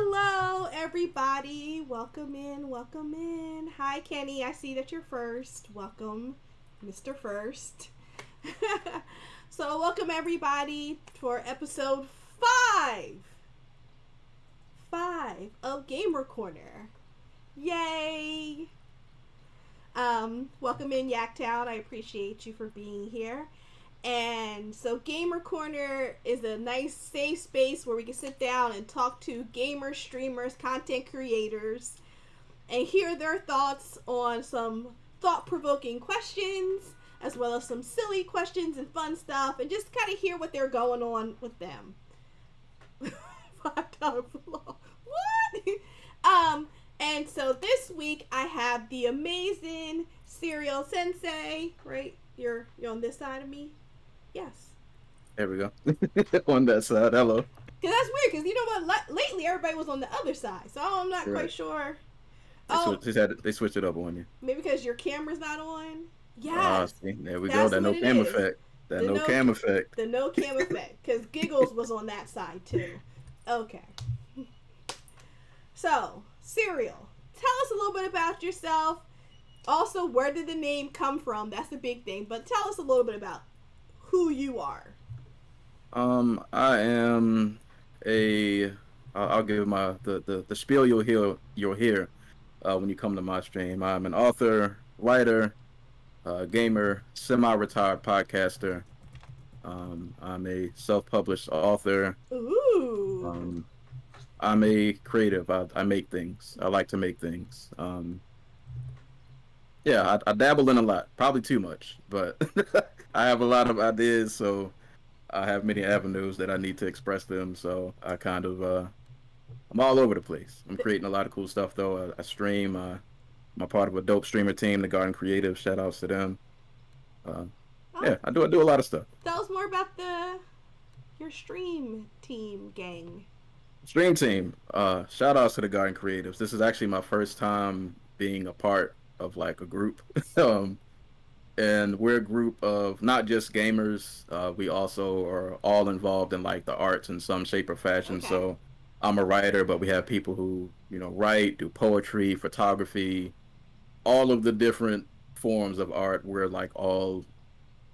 Hello, everybody. Welcome in. Welcome in. Hi, Kenny. I see that you're first. Welcome, Mr. First. So, welcome everybody for episode five. Five of Gamer Corner. Yay! Welcome in Yaktown. I appreciate you for being here. And so Gamer Corner is a nice safe space where we can sit down and talk to gamers, streamers, content creators, and hear their thoughts on some thought-provoking questions, as well as some silly questions and fun stuff, and just kind of hear what they're going on with them. $5 flaw. What? And so this week I have the amazing CerealSensei, right? You're on this side of me? Yes. There we go. On that side, hello. Because that's weird, because you know what? Lately, everybody was on the other side, so I'm not quite sure. They switched it up on you. Maybe because your camera's not on? Yes. There we go. That no cam effect. That no cam effect. The no cam effect, because Giggles was on that side, too. Okay. So, Cereal, tell us a little bit about yourself. Also, where did the name come from? That's the big thing. But tell us a little bit about who you are. I am I'll give the spiel you'll hear when you come to my stream. I'm an author, writer, gamer, semi-retired podcaster. I'm a self-published author. Ooh. I'm a creative. I make things. I like to make things. Yeah, I dabble in a lot, probably too much, but I have a lot of ideas, so I have many avenues that I need to express them. So I kind of, I'm all over the place. I'm creating a lot of cool stuff, though. I stream. I'm a part of a dope streamer team, the Garden Creative. Shout outs to them. Yeah, I do a lot of stuff. Tell us more about your stream team gang. Stream team. Shout outs to the Garden Creatives. This is actually my first time being a part of like a group. And we're a group of not just gamers. We also are all involved in like the arts in some shape or fashion. Okay. So I'm a writer, but we have people who, write, do poetry, photography, all of the different forms of art. We're like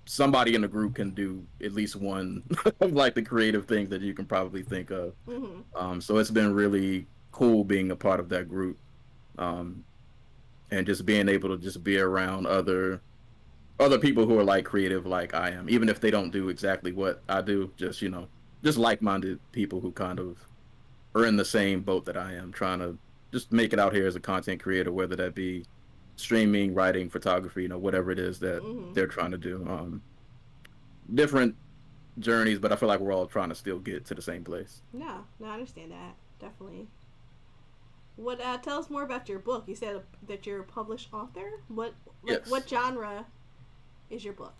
somebody in the group can do at least one of like the creative things that you can probably think of. Mm-hmm. So it's been really cool being a part of that group. And just being able to just be around other people who are like creative like I am, even if they don't do exactly what I do, just like-minded people who kind of are in the same boat that I am, trying to just make it out here as a content creator, whether that be streaming, writing, photography, whatever it is that they're trying to do. Different journeys, but I feel like we're all trying to still get to the same place. No, I understand that. Definitely. What tell us more about your book. You said that you're a published author. Yes. What genre is your book?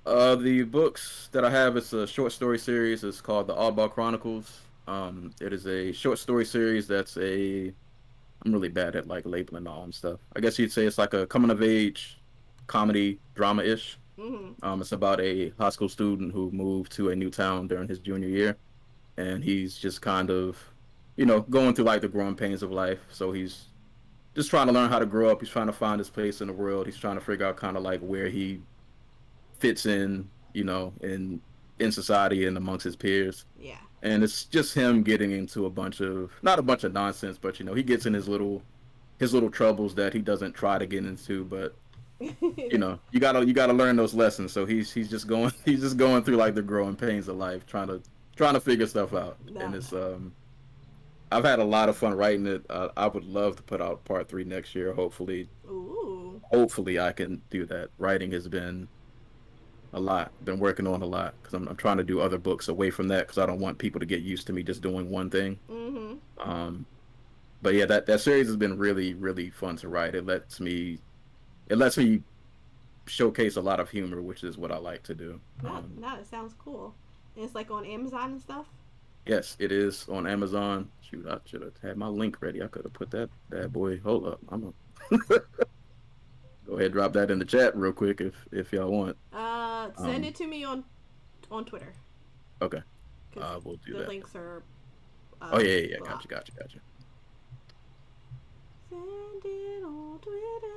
The books that I have, it's a short story series. It's called the Oddball Chronicles. It is a short story series I'm really bad at like labeling all and stuff. I guess you'd say it's like a coming of age comedy drama-ish. Mm-hmm. It's about a high school student who moved to a new town during his junior year, and he's just kind of going through like the growing pains of life. So he's just trying to learn how to grow up. He's trying to find his place in the world. He's trying to figure out kind of like where he fits in, in society and amongst his peers. Yeah. And it's just him getting into not a bunch of nonsense, but he gets in his little troubles that he doesn't try to get into, but you gotta learn those lessons. So he's just going through like the growing pains of life, trying to figure stuff out. No. And it's I've had a lot of fun writing it. I would love to put out part 3 next year. Hopefully. Ooh. Hopefully I can do that. Writing has been a lot. Been working on a lot because I'm trying to do other books away from that because I don't want people to get used to me just doing one thing. Mm-hmm. But yeah, that series has been really, really fun to write. It lets me showcase a lot of humor, which is what I like to do. No, it sounds cool. And it's like on Amazon and stuff? Yes, it is on Amazon. Shoot, I should have had my link ready. I could have put that bad boy. Hold up, I'm gonna go ahead, drop that in the chat real quick if y'all want. Send it to me on Twitter. Okay, we'll do that. The links are Oh yeah, yeah, yeah. Block. Gotcha. Send it on Twitter.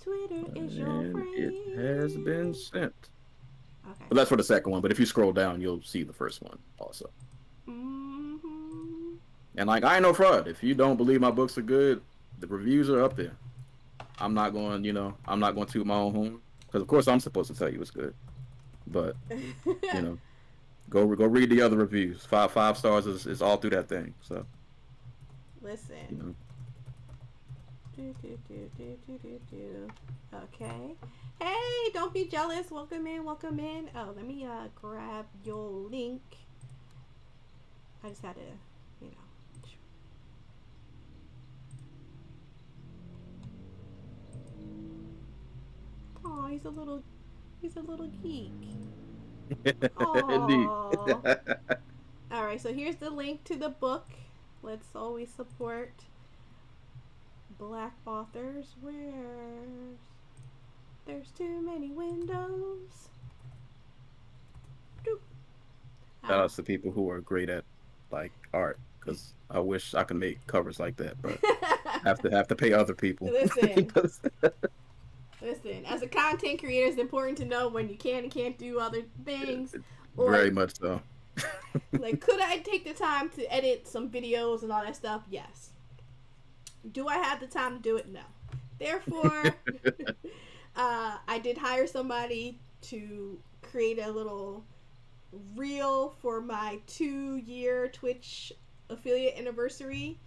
Twitter is your And it has been friend. sent. Okay. But that's for the second one. But if you scroll down, you'll see the first one also. Mm-hmm. And like, I ain't no fraud. If you don't believe my books are good, the reviews are up there. I'm not going, I'm not going to toot my own horn because of course I'm supposed to tell you it's good. But you know, go read the other reviews. Five stars is all through that thing. So you Listen. know, Okay. Hey, don't be jealous. Welcome in, welcome in. Oh, let me grab your link. I just had to, you know. Oh, he's a little geek. indeed. Oh. All right, so here's the link to the book. Let's always support Black authors. Where there's too many windows. Doop. Shout outs to people who are great at like art because I wish I could make covers like that, but have to pay other people. Listen, listen. As a content creator, it's important to know when you can and can't do other things. Very Like, much so. could I take the time to edit some videos and all that stuff? Yes. Do I have the time to do it? No. Therefore, I did hire somebody to create a little reel for my 2-year Twitch affiliate anniversary.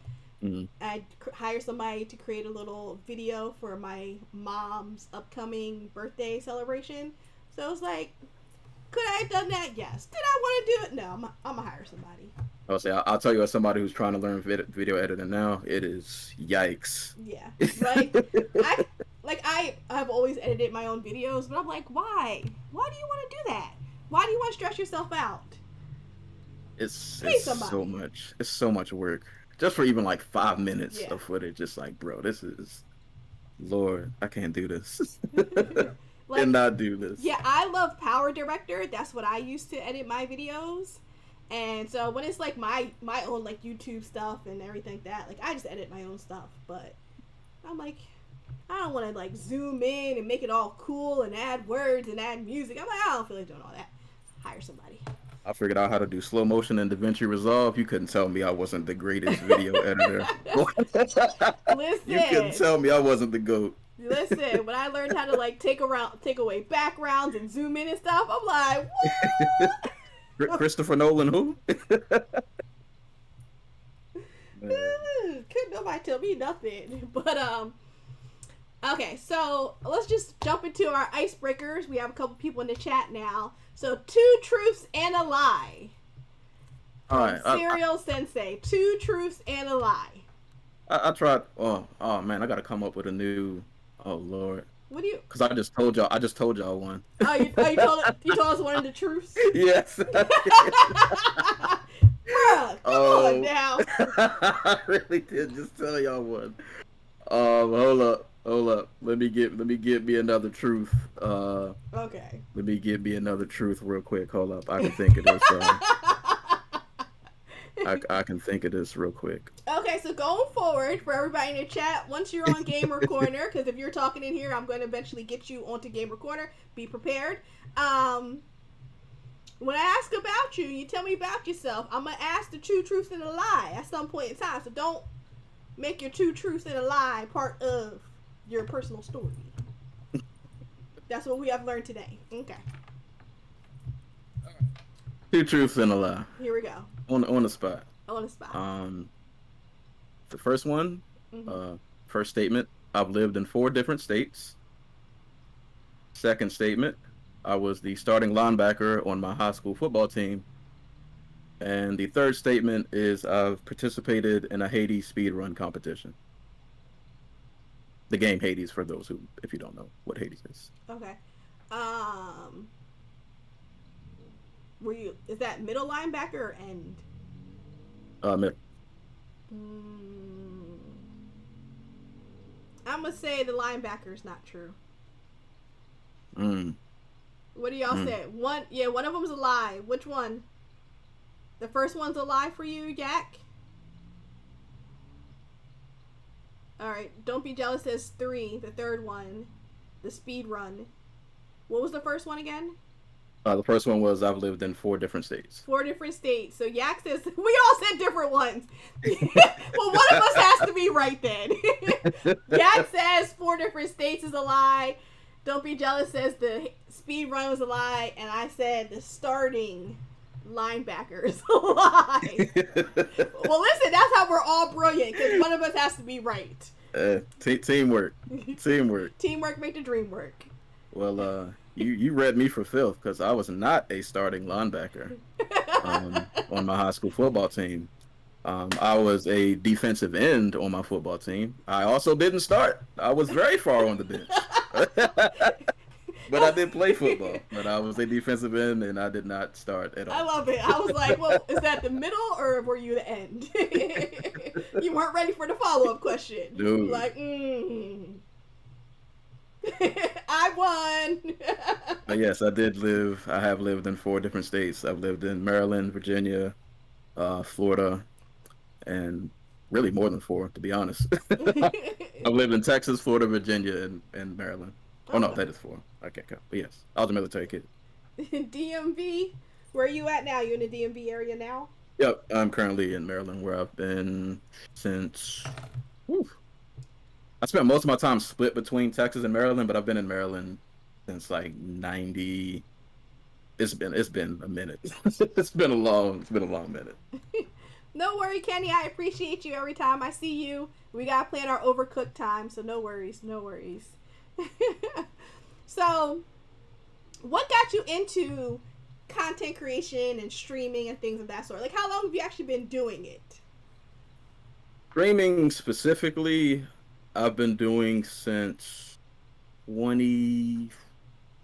Mhm. I hired somebody to create a little video for my mom's upcoming birthday celebration. So it was like, could I have done that? Yes. Did I want to do it? No. I'm gonna hire somebody. I'll say I'll tell you as somebody who's trying to learn video editing now, it is yikes. Yeah. Like I I have always edited my own videos, but I'm like, why? Why do you want to do that? Why do you want to stress yourself out? Pay It's somebody. so much. It's so much work just for even like 5 minutes Yeah. of footage. Just like, bro, this is Lord, I can't do this. Like, Cannot do this. yeah, I love Power Director. That's what I use to edit my videos. And so when it's like my own like YouTube stuff and everything like that, like I just edit my own stuff. But I'm like, I don't want to like zoom in and make it all cool and add words and add music. I'm like, I don't feel like doing all that. Hire somebody. I figured out how to do slow motion in DaVinci Resolve. You couldn't tell me I wasn't the greatest video editor. You couldn't Listen. tell me I wasn't the GOAT. Listen, when I learned how to like take away backgrounds and zoom in and stuff, I'm like, what? Christopher Nolan, who? Couldn't nobody tell me nothing. But okay, so let's just jump into our icebreakers. We have a couple people in the chat now. So 2 truths and a lie. All right, CerealSensei, 2 truths and a lie. I tried. Oh man, I gotta come up with a new. Oh Lord. What do you? Because I just told y'all one. Oh, you told us one of the truths. Yes. Bruh, come on now. I really did just tell y'all one. Hold up. Let me get me another truth. Okay. Let me get me another truth real quick. Hold up. I can think of this. I can think of this real quick. Okay, so going forward, for everybody in the chat, once you're on Gamer Corner, because if you're talking in here, I'm going to eventually get you onto Gamer Corner. Be prepared. When I ask about you, you tell me about yourself. I'm going to ask the 2 truths and a lie at some point in time. So don't make your 2 truths and a lie part of your personal story. That's what we have learned today. Okay. 2 truths and a lie. Here we go. On the spot. On the spot. The first one, first statement, I've lived in 4 different states. Second statement, I was the starting linebacker on my high school football team. And the third statement is I've participated in a Hades speedrun competition. The game Hades, for those who, if you don't know what Hades is. Okay. Is that middle linebacker or end? Middle. I'm gonna say the linebacker's not true. Mm. What do y'all say? One of them's a lie. Which one? The first one's a lie for you, Yak? Alright, Don't Be Jealous says 3, the third one. The speed run. What was the first one again? The first one was I've lived in 4 different states. 4 different states. So Yak says, we all said different ones. Well, one of us has to be right then. Yak says 4 different states is a lie. Don't Be Jealous says the speed run was a lie. And I said the starting linebacker is a lie. Well, listen, that's how we're all brilliant, because one of us has to be right. Teamwork. Teamwork make the dream work. Well, you read me for filth, because I was not a starting linebacker on my high school football team. I was a defensive end on my football team. I also didn't start. I was very far on the bench. But I did play football. But I was a defensive end, and I did not start at all. I love it. I was like, well, is that the middle, or were you the end? You weren't ready for the follow-up question. Dude. Like, I won. Yes, I have lived in 4 different states. I've lived in Maryland, Virginia, Florida, and really more than 4, to be honest. I've lived in Texas, Florida, Virginia, and Maryland. Oh, no, that is 4. I can't count. But yes, I was a military kid. DMV? Where are you at now? You in the DMV area now? Yep, I'm currently in Maryland, where I've been since... Whew, I spent most of my time split between Texas and Maryland, but I've been in Maryland since like 90. It's been a minute. It's been a long minute. No worry, Kenny. I appreciate you every time I see you. We gotta plan our overcooked time, so no worries. So, what got you into content creation and streaming and things of that sort? Like, how long have you actually been doing it? Streaming specifically, I've been doing since 20.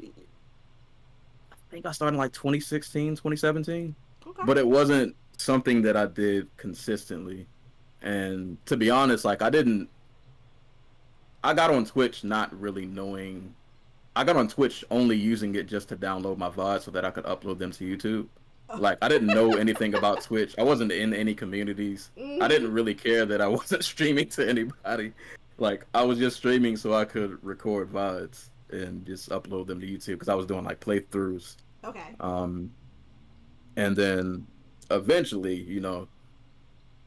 I think I started in like 2016, 2017. Okay. But it wasn't something that I did consistently. And to be honest, like I got on Twitch not really knowing. I got on Twitch only using it just to download my VODs so that I could upload them to YouTube. Like, I didn't know anything about Twitch. I wasn't in any communities. Mm-hmm. I didn't really care that I wasn't streaming to anybody. Like, I was just streaming so I could record VODs and just upload them to YouTube because I was doing, like, playthroughs. Okay. And then eventually, you know,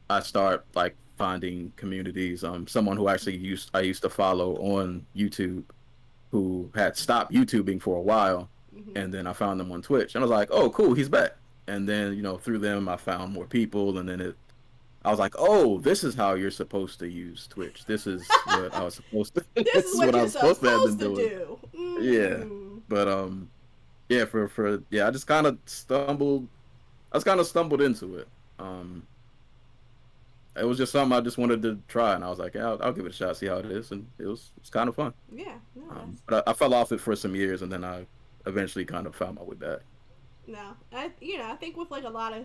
I start, like, finding communities. Someone who actually I used to follow on YouTube who had stopped YouTubing for a while. Mm-hmm. And then I found them on Twitch. And I was like, oh, cool, he's back. And then, you know, through them, I found more people. And then I was like, oh, this is how you're supposed to use Twitch. This is what I was supposed to. This is what I you're was supposed to have been do. doing. Mm-hmm. Yeah, but yeah, I just kind of stumbled. Into it. It was just something I just wanted to try, and I was like, yeah, I'll give it a shot, see how it is, and it's kind of fun. Yeah. No, but I fell off it for some years, and then I eventually kind of found my way back. No, I think with like a lot of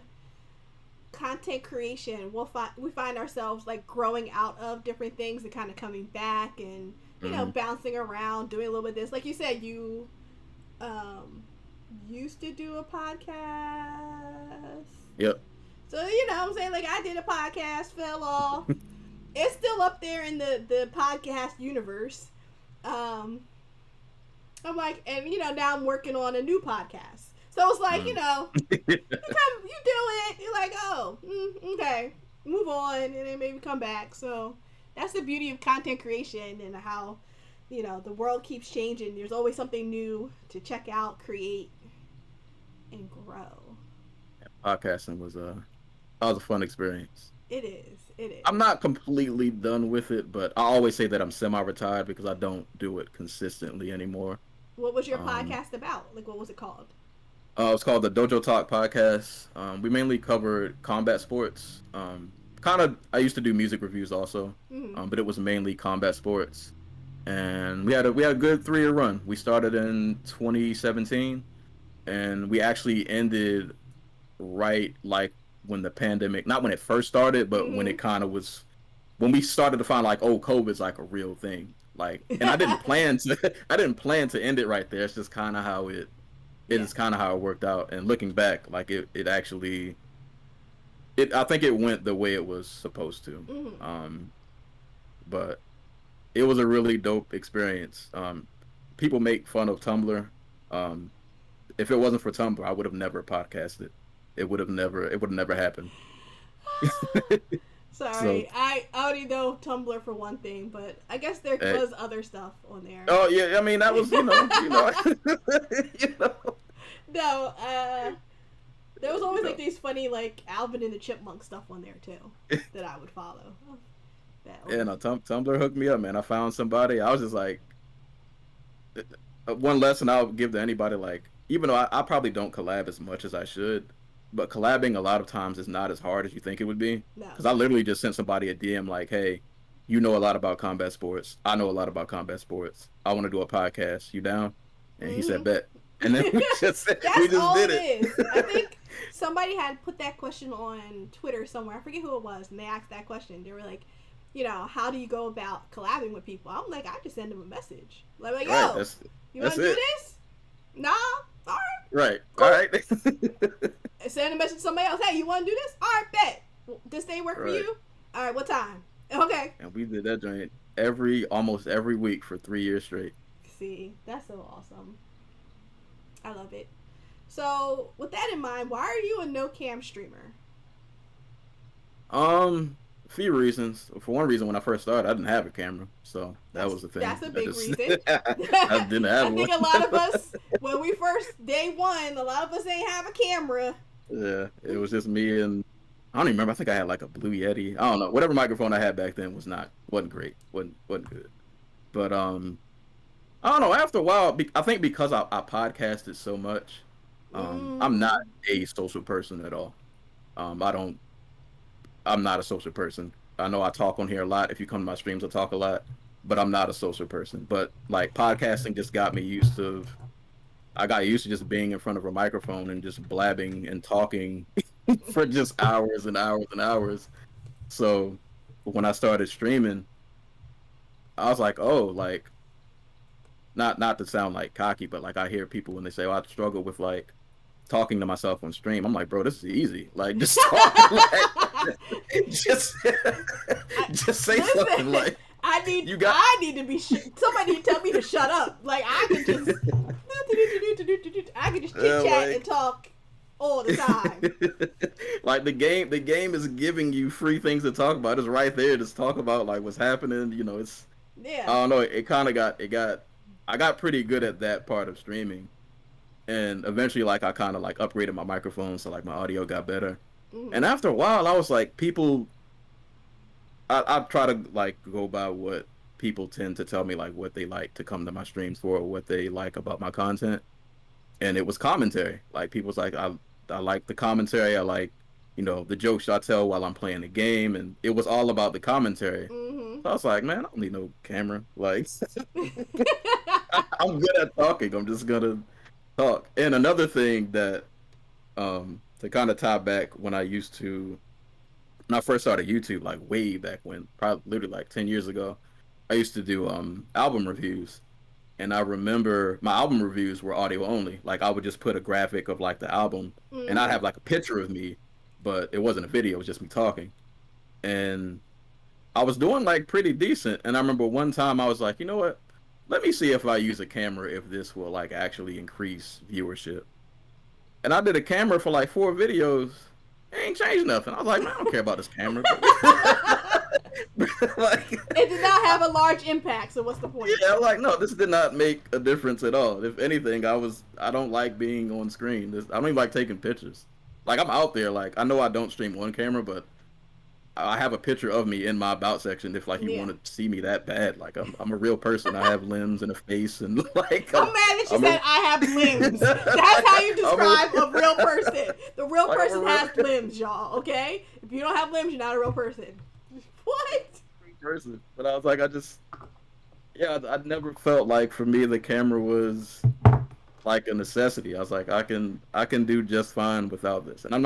content creation, we find ourselves like growing out of different things and kind of coming back and you know bouncing around, doing a little bit of this. Like you said, you used to do a podcast. Yep. So you know what I'm saying, like I did a podcast, fell off. It's still up there in the podcast universe. I'm like, and you know now I'm working on a new podcast. So it's like, you know, you do it. You're like, oh, okay, move on, and then maybe come back. So that's the beauty of content creation and how, you know, the world keeps changing. There's always something new to check out, create, and grow. Podcasting was a fun experience. It is. I'm not completely done with it, but I always say that I'm semi-retired because I don't do it consistently anymore. What was your podcast about? Like, what was it called? It's called the Dojo Talk Podcast. We mainly covered combat sports. I used to do music reviews also, but it was mainly combat sports. And we had a good 3-year run. We started in 2017, and we actually ended right like when the pandemic, not when it first started, but when it kind of was, when we started to find like, oh, COVID's like a real thing. Like, and I didn't plan to end it right there. It's just kind of how it is kind of how it worked out. And looking back, like it actually I think it went the way it was supposed to. Mm-hmm. Um, but it was a really dope experience. People make fun of Tumblr. Um, if it wasn't for Tumblr, I would have never podcasted. It would have never happened. So, Sorry, I already know Tumblr for one thing, but I guess there eh, was other stuff on there. oh yeah, I mean that was you know. No, there was always like these funny like Alvin and the Chipmunk stuff on there too that I would follow. Oh, that Yeah, one. no, Tumblr hooked me up, man. I found somebody. I was just like, one lesson I'll give to anybody, like, even though I probably don't collab as much as I should, but collabing a lot of times is not as hard as you think it would be. No. Because I literally just sent somebody a DM like, hey, you know a lot about combat sports. I know a lot about combat sports. I want to do a podcast. You down? And he Mm-hmm. said, bet. And then we That's just all did it it. is. I think somebody had put that question on Twitter somewhere. I forget who it was, and they asked that question. They were like, how do you go about collabing with people? I'm like, I just send them a message. Like, Right. yo, you want That's to do it. this? Nah? All right. Right. Cool. All right. Send a message to somebody else. Hey, you want to do this? All right, bet. This day work for Right. you? All right, what time? Okay. And we did that joint almost every week for 3 years straight. See, that's so awesome. I love it. So, with that in mind, why are you a no cam streamer? A few reasons. For one reason, when I first started, I didn't have a camera, so that was the thing. That's a big reason. I didn't have I think one. a lot of us, when we first day one, a lot of us ain't have a camera. Yeah, it was just me and I don't even remember. I think I had like a Blue Yeti. I don't know. Whatever microphone I had back then wasn't great. wasn't good. But I don't know. After a while, I think because I podcasted so much, I'm not a social person at all. I don't. I'm not a social person. I know I talk on here a lot. If you come to my streams, I talk a lot, but I'm not a social person. But like podcasting just got me used to. I got used to just being in front of a microphone and just blabbing and talking for just hours and hours and hours. So when I started streaming, I was like, oh, like not to sound like cocky, but like I hear people when they say, "Oh, I struggle with like talking to myself on stream." I'm like, bro, this is easy. Like just talk, like, just just say Listen, something. Like I need to be. Somebody need to tell me to shut up. Like I can just. I can just chit chat and talk all the time. Like the game is giving you free things to talk about. It's right there. Just talk about like what's happening. It's Yeah. I don't know. I got pretty good at that part of streaming, and eventually like I kind of like upgraded my microphone so like my audio got better. Mm-hmm. And after a while, I was like, people. I try to like go by what people tend to tell me like what they like to come to my streams for, or what they like about my content, and it was commentary. Like people's like I like the commentary. I like the jokes I tell while I'm playing the game, and it was all about the commentary. Mm-hmm. So I was like, man, I don't need no camera. Like I'm good at talking. I'm just gonna talk. And another thing that to kind of tie back when I first started YouTube, like way back when, probably literally like 10 years ago, I used to do album reviews. And I remember my album reviews were audio only. Like I would just put a graphic of like the album, and I'd have like a picture of me, but it wasn't a video, it was just me talking. And I was doing like pretty decent. And I remember one time I was like, you know what? Let me see if I use a camera, if this will like actually increase viewership. And I did a camera for like 4 videos. It ain't changed nothing. I was like, man, I don't care about this camera. Like, it did not have a large impact, so what's the point? Yeah, I'm like, no, this did not make a difference at all. If anything, I don't like being on screen. I don't even like taking pictures. Like I'm out there, like I know I don't stream on camera, but I have a picture of me in my about section if like you want to see me that bad. Like I'm a real person. I have limbs and a face and like I'm mad that you said I have limbs. That's how you describe a real person. The real person has limbs, y'all, okay? If you don't have limbs, you're not a real person. What? Person. But I was like, I never felt like for me the camera was like a necessity. I was like, I can do just fine without this. And I'm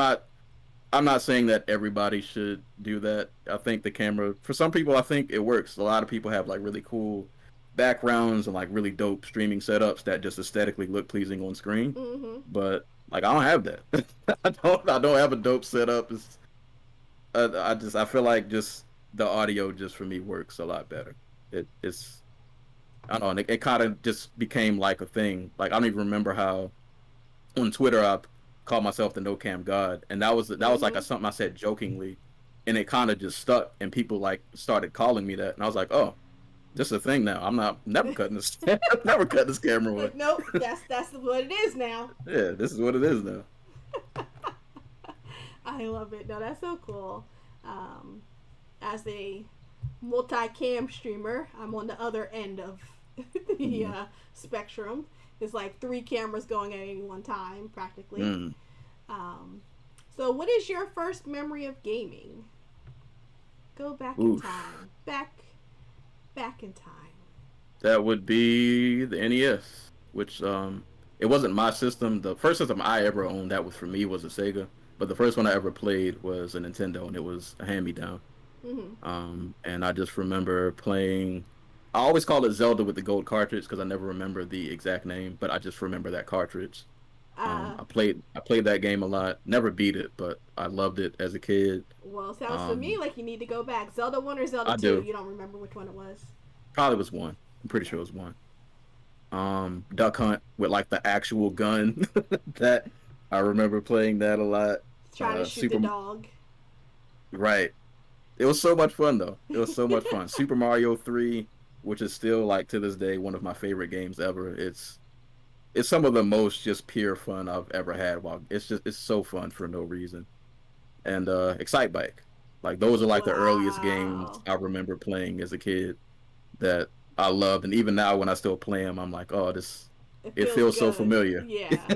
not saying that everybody should do that. I think the camera, for some people, I think it works. A lot of people have like really cool backgrounds and like really dope streaming setups that just aesthetically look pleasing on screen. Mm-hmm. But like I don't have that. I don't have a dope setup. I feel like just the audio just for me works a lot better. It's I don't know. It kind of just became like a thing. Like I don't even remember how on Twitter I called myself the No Cam God, and that was like Mm-hmm. something I said jokingly, and it kind of just stuck, and people like started calling me that, and I was like, oh, this is a thing now. I'm not never cutting this, never cutting this camera away. Like, nope, that's what it is now. Yeah, this is what it is now. I love it. No, that's so cool. Um, as a multi-cam streamer, I'm on the other end of the Mm. spectrum. There's like three cameras going at any one time, practically. Mm. Um, so, what is your first memory of gaming? Go back in Oof. time. Back in time. That would be the NES, which it wasn't my system. The first system I ever owned that was for me was a Sega, but the first one I ever played was a Nintendo, and it was a hand-me-down. Mm-hmm. And I just remember playing. I always call it Zelda with the gold cartridge because I never remember the exact name, but I just remember that cartridge. Uh, I played that game a lot. Never beat it, but I loved it as a kid. well, sounds to me Um, like you need to go back. Zelda 1 or Zelda I 2? do. You don't remember which one it was. Probably was one. I'm pretty sure it was one. Duck Hunt with like the actual gun. That I remember playing that a lot. Trying to shoot the Super dog. right. It was so much fun though. It was so much fun. Super Mario 3, which is still like to this day one of my favorite games ever. It's some of the most just pure fun I've ever had. While it's so fun for no reason. And Excite Bike, like those are like the earliest games Wow. I remember playing as a kid that I loved, and even now when I still play them, I'm like, oh, this It it feels feels so good. familiar. Yeah.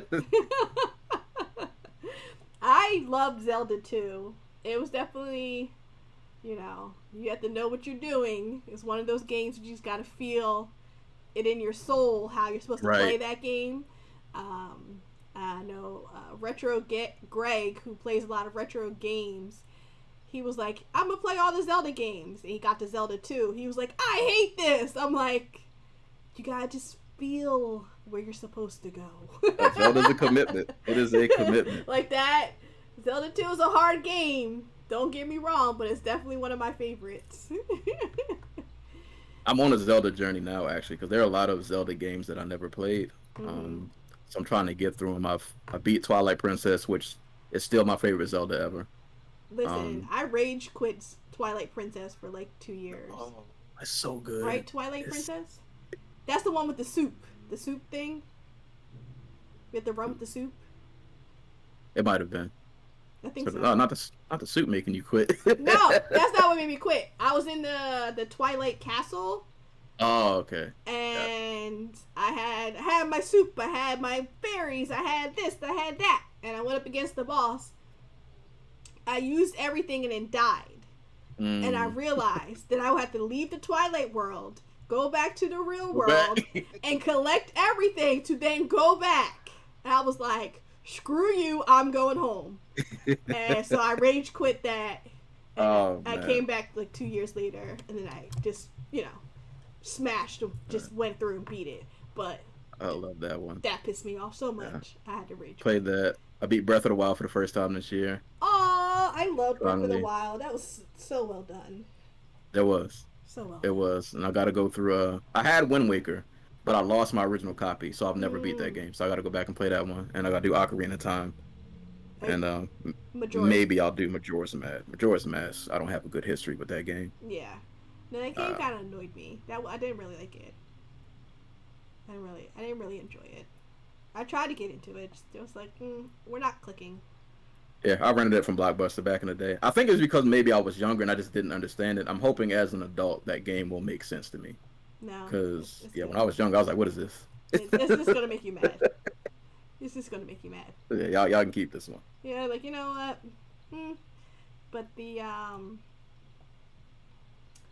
I loved Zelda 2. It was definitely, you have to know what you're doing. It's one of those games you just got to feel it in your soul how you're supposed to play Right. that game. I know Greg, who plays a lot of retro games, he was like, I'm going to play all the Zelda games. And he got to Zelda 2. He was like, I hate this. I'm like, you got to just feel where you're supposed to go. Zelda's a commitment. It is a commitment. Like that. Zelda 2 is a hard game. Don't get me wrong, but it's definitely one of my favorites. I'm on a Zelda journey now, actually, because there are a lot of Zelda games that I never played. Hmm. So I'm trying to get through them. I beat Twilight Princess, which is still my favorite Zelda ever. Listen, Um, I rage quit Twilight Princess for like 2 years. oh, it's so good. Right, Twilight It's Princess? That's the one with the soup. The soup thing? You have to run with the soup? it might have been. I think So, so. not the suit making you quit. No, that's not what made me quit. I was in the Twilight Castle, Oh, okay. Gotcha. and I had my soup, I had my fairies, I had this, I had that, and I went up against the boss. I used everything and then died, and I Mm. realized that I would have to leave the Twilight world, go back to the real Go back. world, and collect everything to then go back. And I was like, "Screw you! I'm going home." And so I rage quit that, and Oh I man, came back like 2 years later, and then I just smashed, just went through and beat it. But I love that one. that pissed me off so Yeah. much. I had to rage quit. Played that. I beat Breath of the Wild for the first time this year. Oh, I love Breath of the Finally, Wild. That was so well done. there was. So well It done. was, and I got to go through. I had Wind Waker, but I lost my original copy, so I've never beat that Mm, game. So I got to go back and play that one, and I got to do Ocarina of Time, I, and Majora's. maybe I'll do Majora's Mask. Majora's Mask. I don't have a good history with that game. Yeah. No, that game Uh, kind of annoyed me. I didn't really like it. I didn't really enjoy it. I tried to get into it. Just, it was like, we're not clicking. yeah, I rented it from Blockbuster back in the day. I think it's because maybe I was younger and I just didn't understand it. I'm hoping as an adult that game will make sense to me. No, Cause it's yeah, when good. I was younger, I was like, "What is this?" It's just gonna make you mad. It's just gonna make you mad. Yeah, y'all can keep this one. Yeah, like you know what? But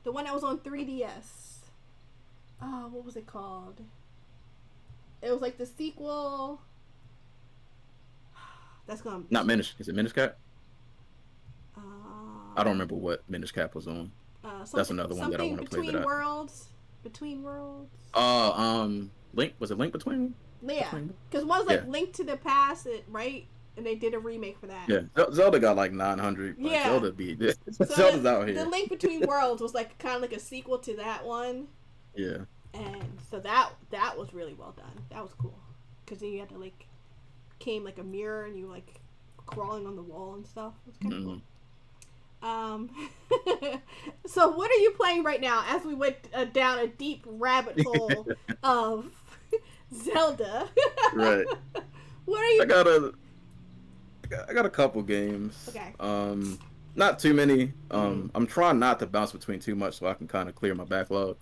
the one that was on 3DS. Oh, what was it called? It was like the sequel. That's gonna. Not Minish. Is it Minish Cap? I don't Um, remember what Minish Cap was on. That's something another one that I something want to play that between I. worlds. Between worlds. Link was it Link Yeah, between? because one's like Yeah, Link to the Past, right? and they did a remake for that. Yeah, Zelda got like 900. Like Yeah. Zelda beat So Zelda's out the here. Link Between Worlds was like kind of like a sequel to that one, Yeah. and so that was really well done. That was cool because then you had to like came like a mirror and you like crawling on the wall and stuff. It was kind of cool. So what are you playing right now? As we went down a deep rabbit hole of Zelda. Right. What are you? I got a couple games. Okay. Not too many. Mm-hmm. I'm trying not to bounce between too much so I can kind of clear my backlog.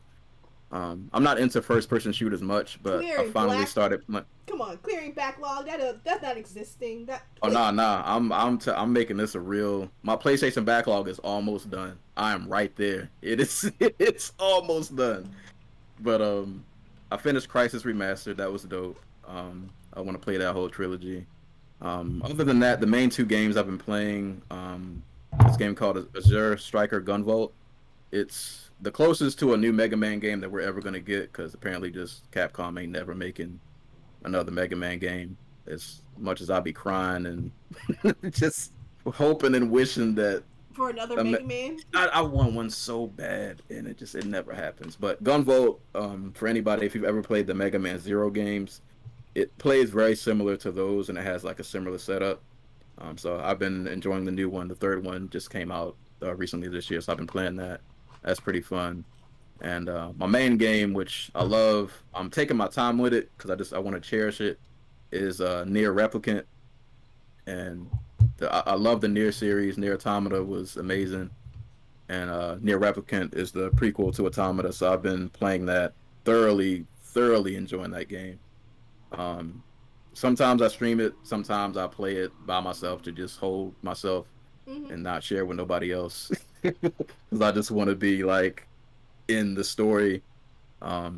I'm not into first person shooters much, but I Clearing finally black. started. Come on, clearing backlog. That's not existing. That. Oh nah. I'm making this a real. My PlayStation backlog is almost done. I am right there. It is. It's almost done. But I finished Crisis Remastered. That was dope. I want to play that whole trilogy. Other than that, the main two games I've been playing, this game called Azure Striker Gunvolt. It's the closest to a new Mega Man game that we're ever gonna get, because apparently just Capcom ain't never making another Mega Man game. As much as I'll be crying and just hoping and wishing that For another Mega Man. I want one so bad, and it never happens. But Gunvolt, for anybody, if you've ever played the Mega Man Zero games, it plays very similar to those, and it has like a similar setup. So I've been enjoying the new one. The third one just came out recently this year, so I've been playing that. That's pretty fun. And my main game, which I love, I'm taking my time with it because I want to cherish it, is Nier Replicant. And I love the Nier series. Nier Automata was amazing, and Nier Replicant is the prequel to Automata. So I've been playing that thoroughly enjoying that game. Sometimes I stream it, sometimes I play it by myself to just hold myself and not share with nobody else, because I just want to be like in the story. Yeah,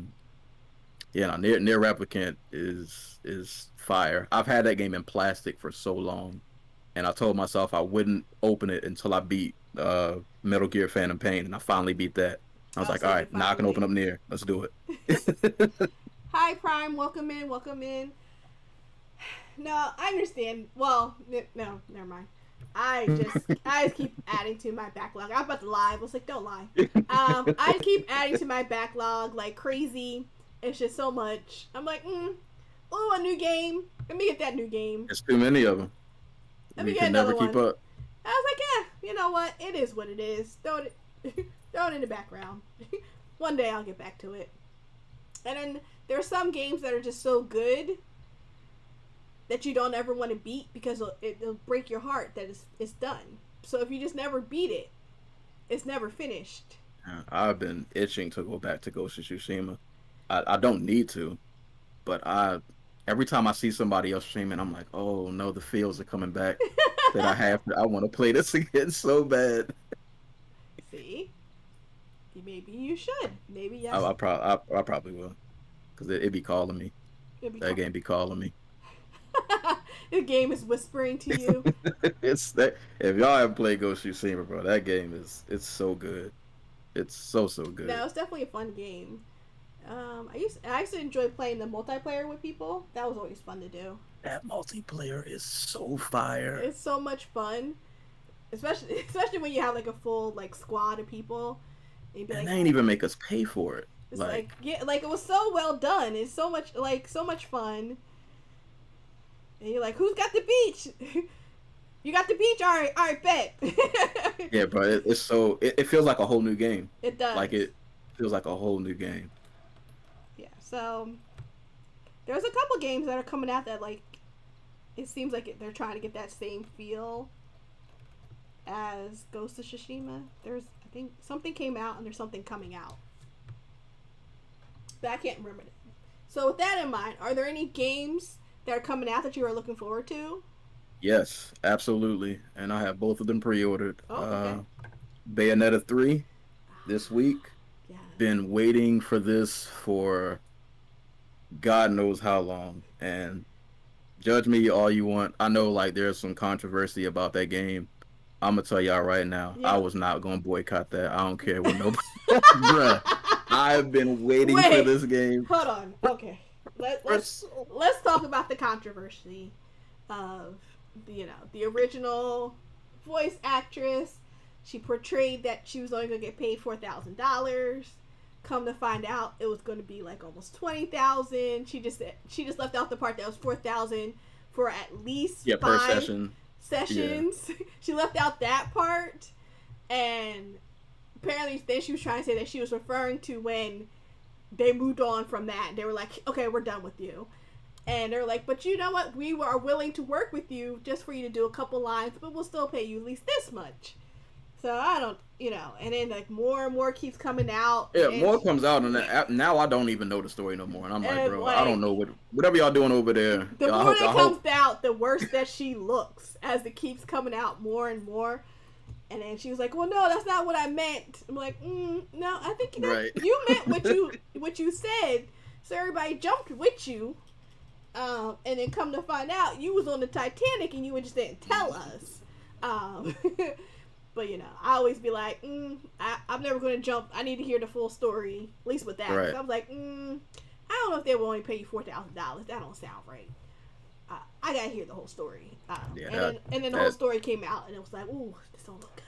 no, Nier Replicant is fire. I've had that game in plastic for so long, and I told myself I wouldn't open it until I beat Metal Gear Phantom Pain, and I finally beat that. I was like, all right, now I can open up Nier. Let's do it. Hi, Prime. Welcome in. Welcome in. No, I understand. Well, no, never mind. I just keep adding to my backlog. I was about to lie. I was like, don't lie. I keep adding to my backlog like crazy. It's just so much. I'm like, oh, a new game. Let me get that new game. There's too many of them. You can never keep up. I was like, yeah, you know what? It is what it is. Throw it in the background. One day I'll get back to it. And then there are some games that are just so good that you don't ever want to beat because it'll break your heart that it's done. So if you just never beat it, it's never finished. I've been itching to go back to Ghost of Tsushima. I don't need to, but every time I see somebody else streaming, I'm like, oh no, the feels are coming back. That I want to play this again so bad. See, maybe you should. Maybe yes. I probably will, because it be calling me. That game be calling me. The game is whispering to you. It's that. If y'all haven't played Ghost of Tsushima, bro, that game it's so good. It's so good. No, it's definitely a fun game. I used to enjoy playing the multiplayer with people. That was always fun to do. That multiplayer is so fire. It's so much fun, especially when you have like a full like squad of people. And they ain't even make us pay for it. It's like it was so well done. It's so much fun. And you're like, who's got the beach? You got the beach? All right, bet. Yeah, bro, it's so it feels like a whole new game. It does. Like it feels like a whole new game. Yeah, so there's a couple games that are coming out that like it seems like they're trying to get that same feel as Ghost of Tsushima. I think something came out and there's something coming out, but I can't remember it. So with that in mind, are there any games that are coming out that you are looking forward to? Yes, absolutely, and I have both of them pre-ordered. Oh, okay. Bayonetta 3 this week. Yeah. Been waiting for this for God knows how long, and judge me all you want. I know like there's some controversy about that game. I'm gonna tell y'all right now, I was not gonna boycott that. I don't care what nobody. Bruh, I've been waiting for this game. Hold on. Okay. Let's talk about the controversy of the original voice actress. She portrayed that she was only gonna get paid $4,000. Come to find out, it was gonna be like almost 20,000. She just left out the part that was 4,000 for at least Yeah, per five session. Yeah. sessions. She left out that part, and apparently then she was trying to say that she was referring to when they moved on from that. They were like, okay, we're done with you. And they're like, but you know what? We are willing to work with you just for you to do a couple lines, but we'll still pay you at least this much. So I don't, and then like more and more keeps coming out. Yeah, And more comes out, and now I don't even know the story no more. And I'm like, and bro, I don't like know whatever y'all doing over there. the I more hope, that I comes hope. out, the worse that she looks as it keeps coming out more and more. And then she was like, "Well, no, that's not what I meant." I'm like, "No, I think that Right. you meant what you said." So everybody jumped with you, and then come to find out, you was on the Titanic and you just didn't tell us. Um, but I always be like, I'm never going to jump. I need to hear the full story, at least with that. Right. So I was like, I don't know if they will only pay you $4,000. That don't sound right. I gotta hear the whole story. Yeah, and then the whole story came out, and it was like, ooh, this don't look good.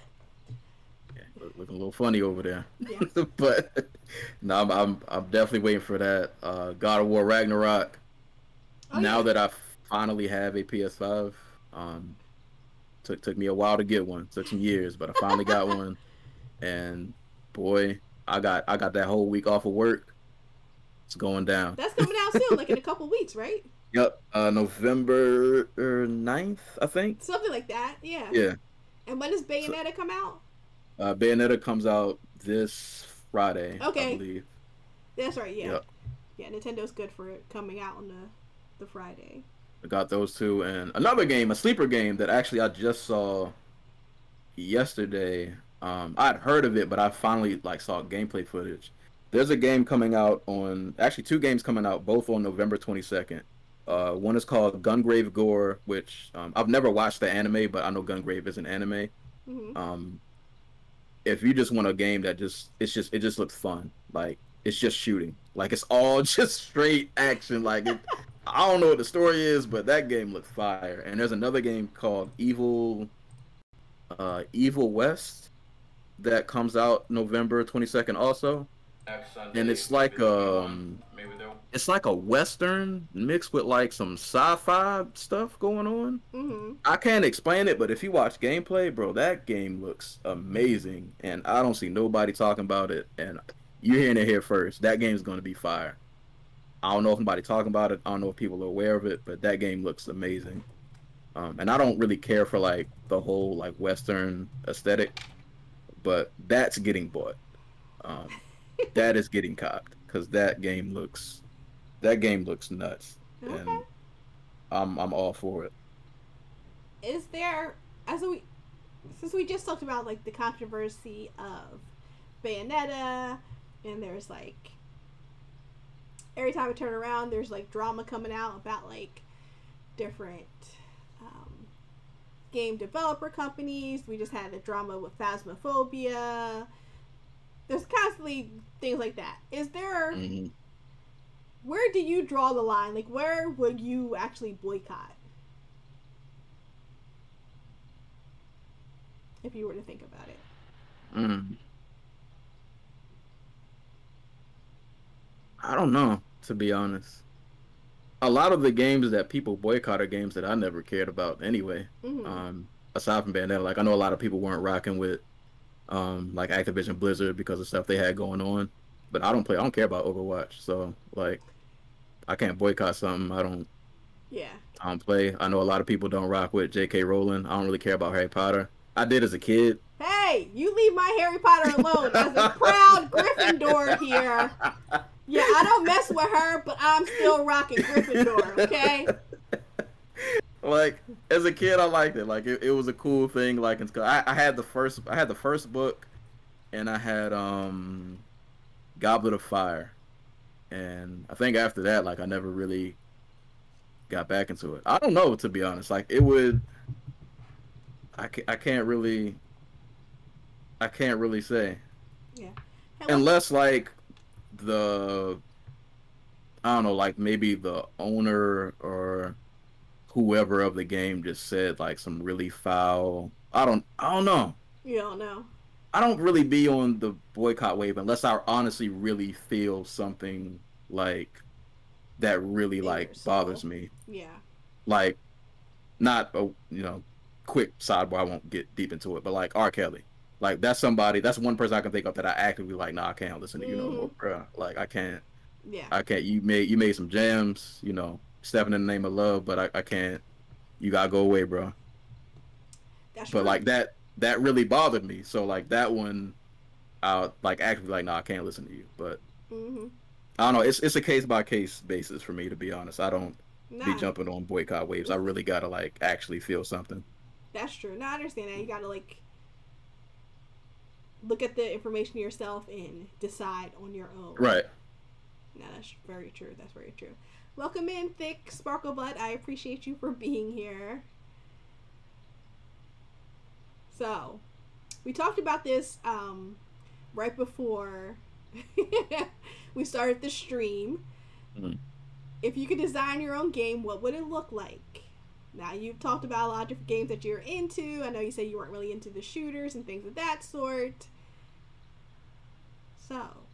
Yeah, looking a little funny over there. Yeah. But no, I'm definitely waiting for that. God of War Ragnarok. Oh, Now yeah. that I finally have a PS5, took me a while to get one. Took some years, but I finally got one. And boy, I got that whole week off of work. It's going down. That's coming out soon, like in a couple weeks, right? Yep, November 9th, I think. Something like that. Yeah. Yeah. And when does So, Bayonetta come out? Bayonetta comes out this Friday, I Okay. believe. That's right. Yeah. Yep. Yeah. Nintendo's good for it coming out on the Friday. I got those two, and another game, a sleeper game that actually I just saw yesterday. I'd heard of it, but I finally saw gameplay footage. There's a game coming out on actually two games coming out both on November 22nd. One is called Gungrave Gore, which I've never watched the anime, but I know Gungrave is an anime. Mm-hmm. Um, if you just want a game that it just looks fun, like it's just shooting, like it's all just straight action, like it. I don't know what the story is, but that game looks fire. And there's another game called Evil West that comes out November 22nd also. Next Sunday, And it's maybe like they'll be on. Maybe they'll. it's like a western mixed with like some sci-fi stuff going on. Mm-hmm. I can't explain it, but if you watch gameplay, bro, that game looks amazing, and I don't see nobody talking about it. And you're hearing it here first. That game's going to be fire. I don't know if nobody talking about it. I don't know if people are aware of it, but that game looks amazing. And I don't really care for like the whole like Western aesthetic, but that's getting bought. Um, that is getting cocked because that game looks nuts, Okay. and I'm all for it. Is there, since we just talked about like the controversy of Bayonetta, and there's like every time I turn around, there's like drama coming out about like different game developer companies. We just had a drama with Phasmophobia. There's constantly things like that. Is there? Mhm. Where do you draw the line? Like, where would you actually boycott if you were to think about it? Mm. I don't know, to be honest. A lot of the games that people boycott are games that I never cared about anyway. Mm-hmm. Aside from Bayonetta, like I know a lot of people weren't rocking with like Activision Blizzard because of stuff they had going on. But I don't care about Overwatch. So like I can't boycott something Yeah. I don't play. I know a lot of people don't rock with J.K. Rowling. I don't really care about Harry Potter. I did as a kid. Hey, you leave my Harry Potter alone. As a proud Gryffindor here. Yeah, I don't mess with her, but I'm still rocking Gryffindor, okay? Like as a kid, I liked it. Like it was a cool thing. Like in school, I had the first book, and I had Goblet of Fire, and I think after that, like I never really got back into it. I don't know, to be honest. Like it would, I can't really say Yeah. unless like the I don't know, like maybe the owner or whoever of the game just said like some really foul. I don't know. You don't know. I don't really be on the boycott wave unless I honestly really feel something like that really In like your soul. bothers me. Yeah. Like not a quick sidebar. I won't get deep into it, but like R. Kelly, like that's somebody. That's one person I can think of that I actively like. Nah, I can't listen to you no Mm-hmm. more, bro. Like I can't. Yeah. I can't. You made some jams. Stepping in the name of love, but I can't. You gotta go away, bro. That's But true. like that really bothered me. So like that one, I like actively like, no, I can't listen to you. But Mm-hmm. I don't know. It's a case by case basis for me, to be honest. I don't be Nah. jumping on boycott waves. I really gotta like actually feel something. That's true. Now I understand that. You gotta like look at the information yourself and decide on your own. Right. Now that's very true. That's very true. Welcome in, Thick Sparkle Butt. I appreciate you for being here. So, we talked about this right before we started the stream. Mm. If you could design your own game, what would it look like? Now, you've talked about a lot of different games that you're into. I know you said you weren't really into the shooters and things of that sort. So,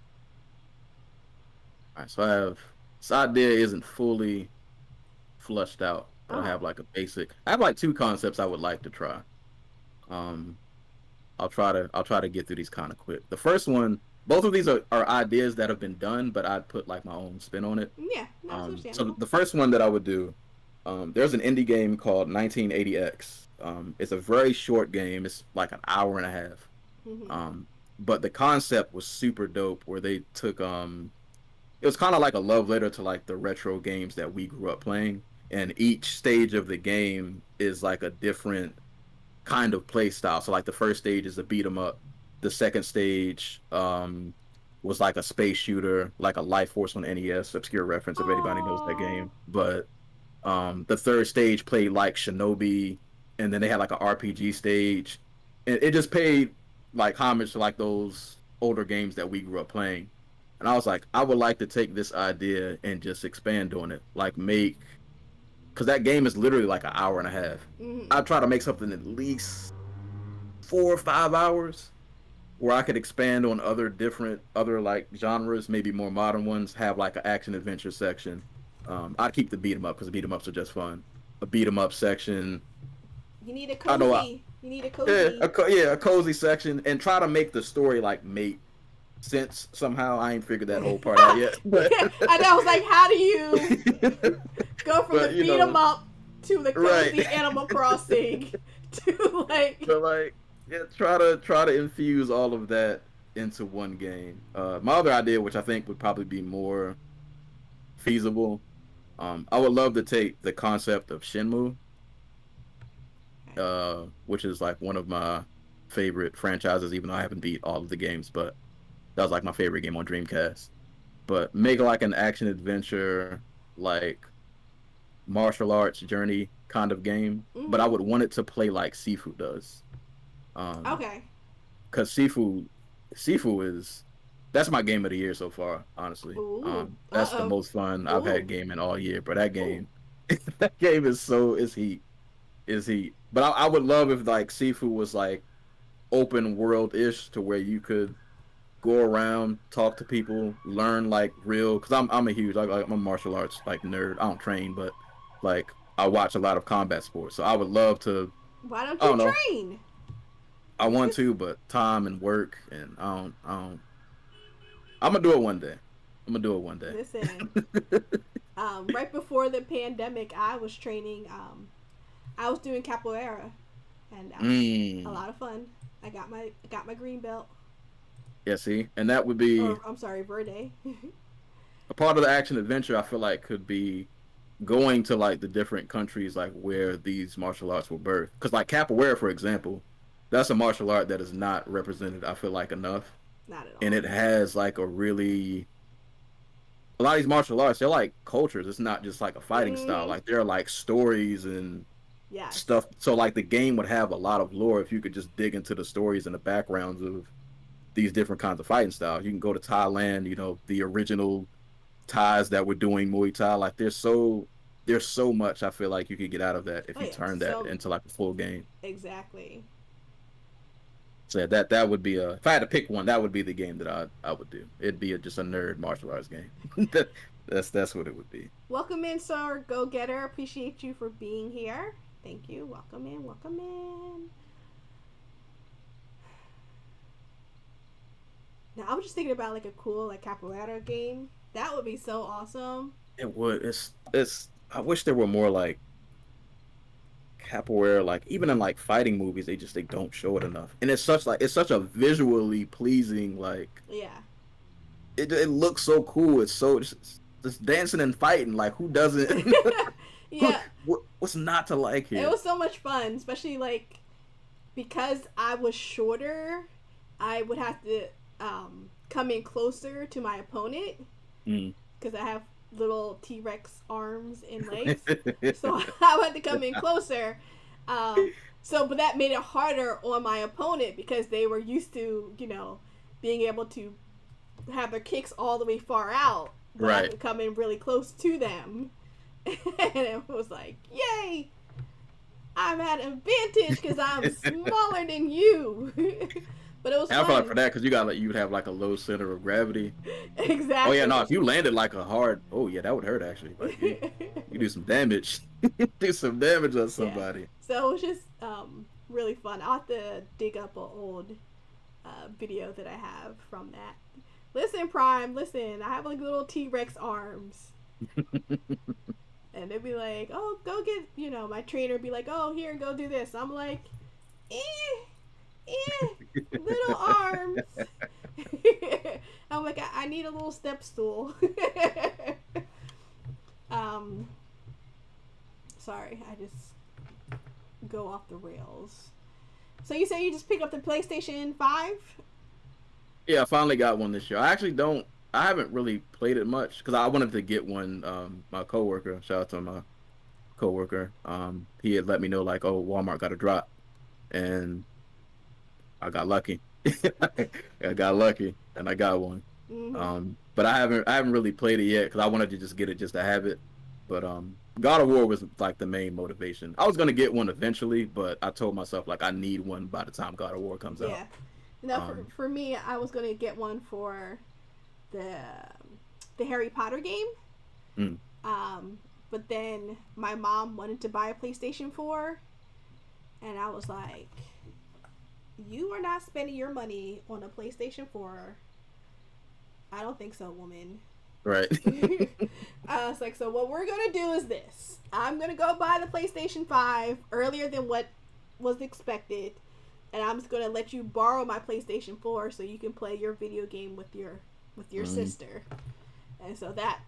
All right. So I have this idea isn't fully flushed out, but I oh, have like a basic. I have like two concepts I would like to try. Um, I'll try to get through these kind of quick. The first one, both of these are ideas that have been done, but I'd put like my own spin on it. yeah, no, it's So understandable. the first one that I would do, there's an indie game called 1980X. It's a very short game. It's like an hour and a half. Mm-hmm. But the concept was super dope. Where they took it was kind of like a love letter to like the retro games that we grew up playing, and each stage of the game is like a different kind of play style. So like the first stage is a beat 'em up. The second stage was like a space shooter, like a Life Force on NES, obscure reference if anybody knows that Oh, game. But the third stage played like Shinobi, and then they had like an RPG stage. And it just paid like homage to like those older games that we grew up playing. And I was like, I would like to take this idea and just expand on it. Like make because that game is literally like an hour and a half. mm-hmm. I try to make something at least 4 or 5 hours where I could expand on other like genres, maybe more modern ones. Have like an action adventure section. I'd keep the beat 'em up because beat 'em ups are just fun. A beat 'em up section. You need a I know. cozy. You need a cozy. Yeah, a cozy section, and try to make the story like make sense somehow. I ain't figured that whole part out yet, but I know. I was like, how do you go from the but beat 'em up to the cozy right. Animal Crossing to like? But like, yeah, try to infuse all of that into one game. My other idea, which I think would probably be more feasible, I would love to take the concept of Shenmue, which is like one of my favorite franchises, even though I haven't beat all of the games, but that was like my favorite game on Dreamcast. But make like an action adventure, like martial arts journey kind of game, but I Mm-hmm. would want it to play like Sifu does. Um, Okay. because Sifu is that's my game of the year so far, honestly. Ooh. Uh That's the oh. most fun I've had Ooh. gaming all year. But that Ooh. game, that game is heat. But I would love if like Sifu was like open world ish to where you could go around, talk to people, learn like real. Because I'm a huge I'm a martial arts like nerd. I don't train, but like I watch a lot of combat sports. So I would love to. Why don't I you don't know. train? I want Just to, but time and work, and I don't. I'm gonna do it one day. I'm gonna do it one day. listen. Right before the pandemic, I was training. I was doing capoeira, and that was a Mm. lot of fun. I got my green belt, Yeah, see, and that would be or I'm sorry, verde. a part of the action adventure. I feel like could be going to like the different countries like where these martial arts were birthed. Because like capoeira, for example, that's a martial art that is not represented. I feel like enough, Not at and all. it has like a lot of these martial arts. They're like cultures. It's not just like a fighting style. Mm-hmm. Like they're like stories and Yes. stuff. So like the game would have a lot of lore if you could just dig into the stories and the backgrounds of these different kinds of fighting styles. You can go to Thailand, the original Thais that were doing Muay Thai. Like they're so there's so much I feel like you could get out of that if Oh you yeah, turn that so into like a full game. exactly. So yeah, that would be a if I had to pick one, that would be the game that I would do. It'd be just a nerd martial arts game. That's what it would be. Welcome in, sir. Go getter. Appreciate you for being here. Thank you. Welcome in. Welcome in. Now I was just thinking about like a cool like capoeira game. That would be so awesome. It would. It's. I wish there were more like capoeira, like even in like fighting movies, they don't show it enough. And it's such a visually pleasing like Yeah. it looks so cool. It's so just dancing and fighting. Like who doesn't? Yeah. What's not to like here? It was so much fun, especially like because I was shorter. I would have to come in closer to my opponent because I have little T-Rex arms and legs, so I had to come in closer. But that made it harder on my opponent because they were used to, being able to have their kicks all the way far out, but I could come in really close to them, and it was like, yay! I'm at an advantage because I'm smaller than you. But it was fun. I feel like for that because you'd have like a low center of gravity. Exactly. Oh yeah, no. If you landed like a hard, oh yeah, that would hurt actually. Like you do some damage, do some damage on somebody. Yeah. So it was just really fun. I'll have to dig up an old video that I have from that. Listen, Prime. Listen, I have like little T-Rex arms. And they'd be like, "Oh, go get," my trainer would be like, "Oh, here, go do this." I'm like, little arms. I'm like, I need a little step stool. Sorry, I just go off the rails. So you say you just pick up the PlayStation 5? Yeah, I finally got one this year. I haven't really played it much because I wanted to get one. My coworker, shout out to my coworker, he had let me know like, oh, Walmart got a drop, and I got lucky. I got lucky, and I got one. Mm-hmm. But I haven't really played it yet because I wanted to just get it just to have it. But God of War was like the main motivation. I was gonna get one eventually, but I told myself like I need one by the time God of War comes out. Yeah. No, for me, I was gonna get one for the Harry Potter game. But then my mom wanted to buy a PlayStation 4, and I was like, "You are not spending your money on a PlayStation 4." I don't think so, woman. Right. I was like, so what we're gonna do is this. I'm gonna go buy the PlayStation 5 earlier than what was expected, and I'm just gonna let you borrow my PlayStation 4 so you can play your video game with your sister. And so that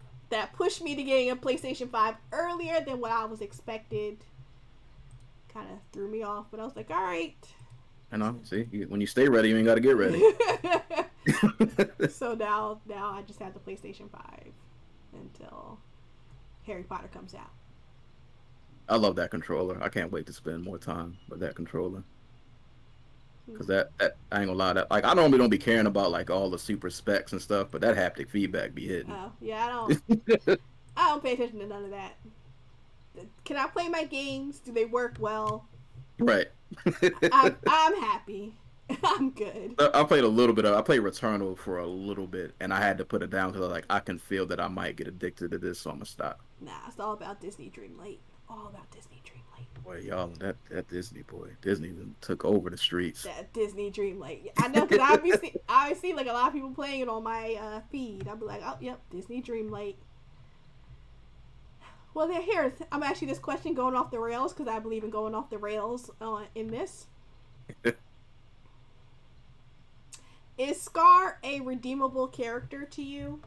pushed me to getting a PlayStation 5 earlier than what I was expected. Kind of threw me off, but I was like, all right. I know. See, when you stay ready, you ain't got to get ready. So now I just have the PlayStation 5 until Harry Potter comes out. I love that controller. I can't wait to spend more time with that controller. Because that I ain't gonna lie, that like I normally don't be caring about like all the super specs and stuff, but that haptic feedback be hitting. Oh yeah, I don't pay attention to none of that. Can I play my games? Do they work well? Right. I'm happy. I'm good. I played a little bit. I played Returnal for a little bit, and I had to put it down because I can feel that I might get addicted to this, so I'm gonna stop. Nah, it's all about Disney Dreamlight. All about Disney Dreamlight. Boy, y'all, that Disney Disney took over the streets. That Disney Dreamlight. I know, because I see like a lot of people playing it on my feed. I'll be like, oh, yep, Disney Dreamlight. Well, here, I'm asking this question going off the rails because I believe in going off the rails in this. Is Scar a redeemable character to you?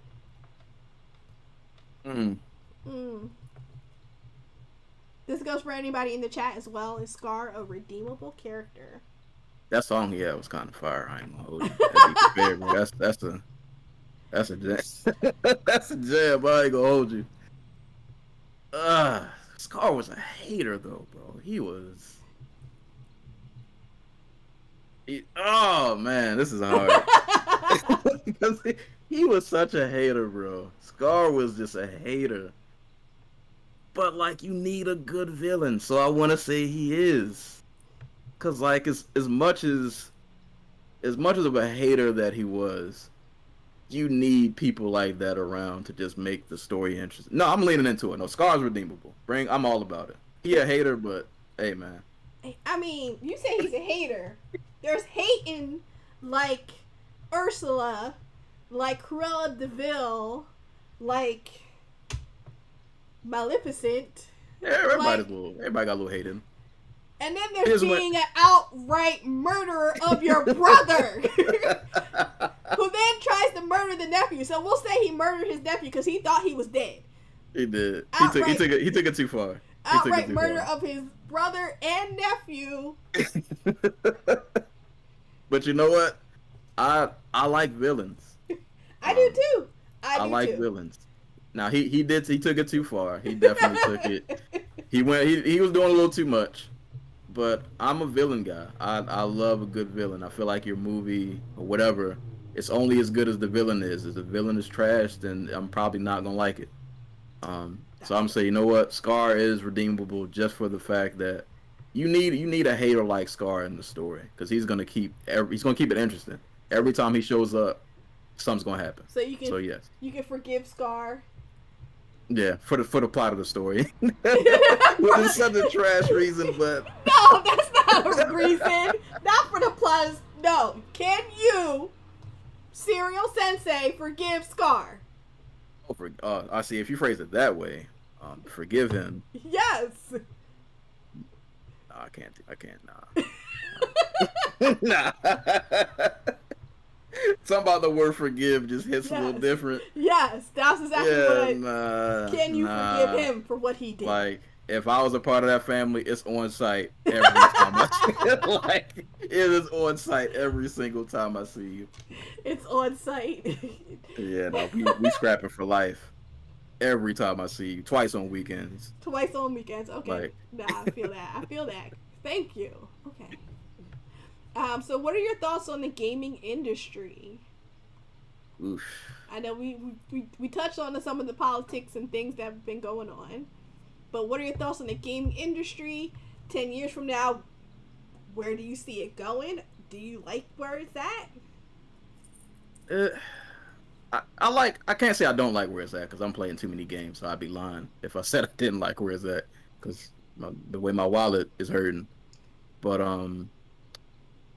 This goes for anybody in the chat as well. Is Scar a redeemable character? That song, yeah, was kind of fire. I ain't gonna hold you. That's a jam. That's a jam. I ain't gonna hold you. Scar was a hater though, bro. He was. Oh man, this is hard. Because he was such a hater, bro. Scar was just a hater. but like you need a good villain. So I want to say he is, cause like as much of a hater that he was, you need people like that around to just make the story interesting. No, I'm leaning into it. No, Scar's redeemable. I'm all about it. He a hater, but hey, man. I mean, you say he's a hater. There's hating like Ursula, like Cruella Deville, like Maleficent. Yeah, everybody got a little hate in him. And then there's being an outright murderer of your brother, who then tries to murder the nephew. So we'll say he murdered his nephew because he thought he was dead. He did. He took it too far. Outright murder of his brother and nephew. But you know what? I like villains. I do too. I like villains. Now he took it too far. He definitely took it. He was doing a little too much. But I'm a villain guy. I love a good villain. I feel like your movie or whatever, it's only as good as the villain is. If the villain is trash, then I'm probably not gonna like it. So I'm saying, you know what, Scar is redeemable just for the fact that you need a hater like Scar in the story, because he's gonna keep it interesting. Every time he shows up, something's gonna happen. So yes, you can forgive Scar. Yeah, for the plot of the story. Well, it's such a trash reason, but no, that's not a reason. Not for the plot. No, can you, CerealSensei, forgive Scar? I see. If you phrase it that way, forgive him. Yes. No, I can't. Nah. Nah. Something about the word forgive just hits a little different. Yes, that's exactly what can you forgive him for what he did? Like, if I was a part of that family, it's on site every time I see it. Like, it is on site every single time I see you. It's on site. Yeah, no, we scrapping for life. Every time I see you. Twice on weekends. Okay. Like, nah, I feel that. Thank you. Okay. So what are your thoughts on the gaming industry? Oof. I know we touched on some of the politics and things that have been going on, but what are your thoughts on the gaming industry 10 years from now? Where do you see it going? Do you like where it's at? I can't say I don't like where it's at, because I'm playing too many games, so I'd be lying if I said I didn't like where it's at, because the way my wallet is hurting. But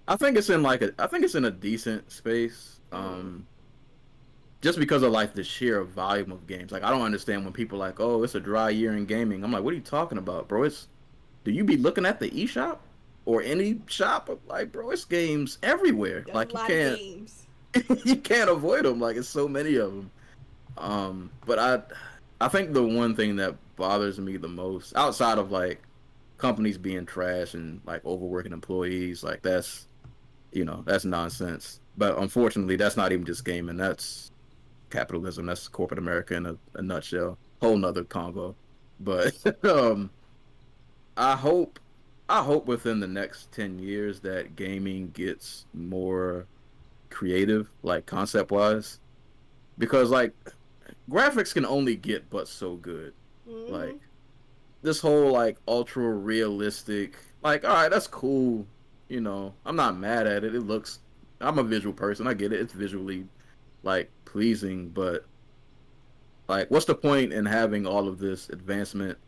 I think it's in a decent space. Just because of like the sheer volume of games. Like, I don't understand when people are like, oh, it's a dry year in gaming. I'm like, what are you talking about, bro? Do you be looking at the eShop or any shop? Like, bro, it's games everywhere. There's like, a lot of games. You can't avoid them. Like, it's so many of them. But I think the one thing that bothers me the most, outside of like companies being trash and like overworking employees, like that's nonsense. But unfortunately, that's not even just gaming. That's capitalism. That's corporate America in a nutshell. Whole nother convo. But I hope within the next 10 years that gaming gets more creative, like concept wise, because like graphics can only get but so good. Mm-hmm. Like, this whole like ultra realistic, like, all right, that's cool. I'm not mad at it. I'm a visual person. I get it. It's visually like pleasing, but like, what's the point in having all of this advancement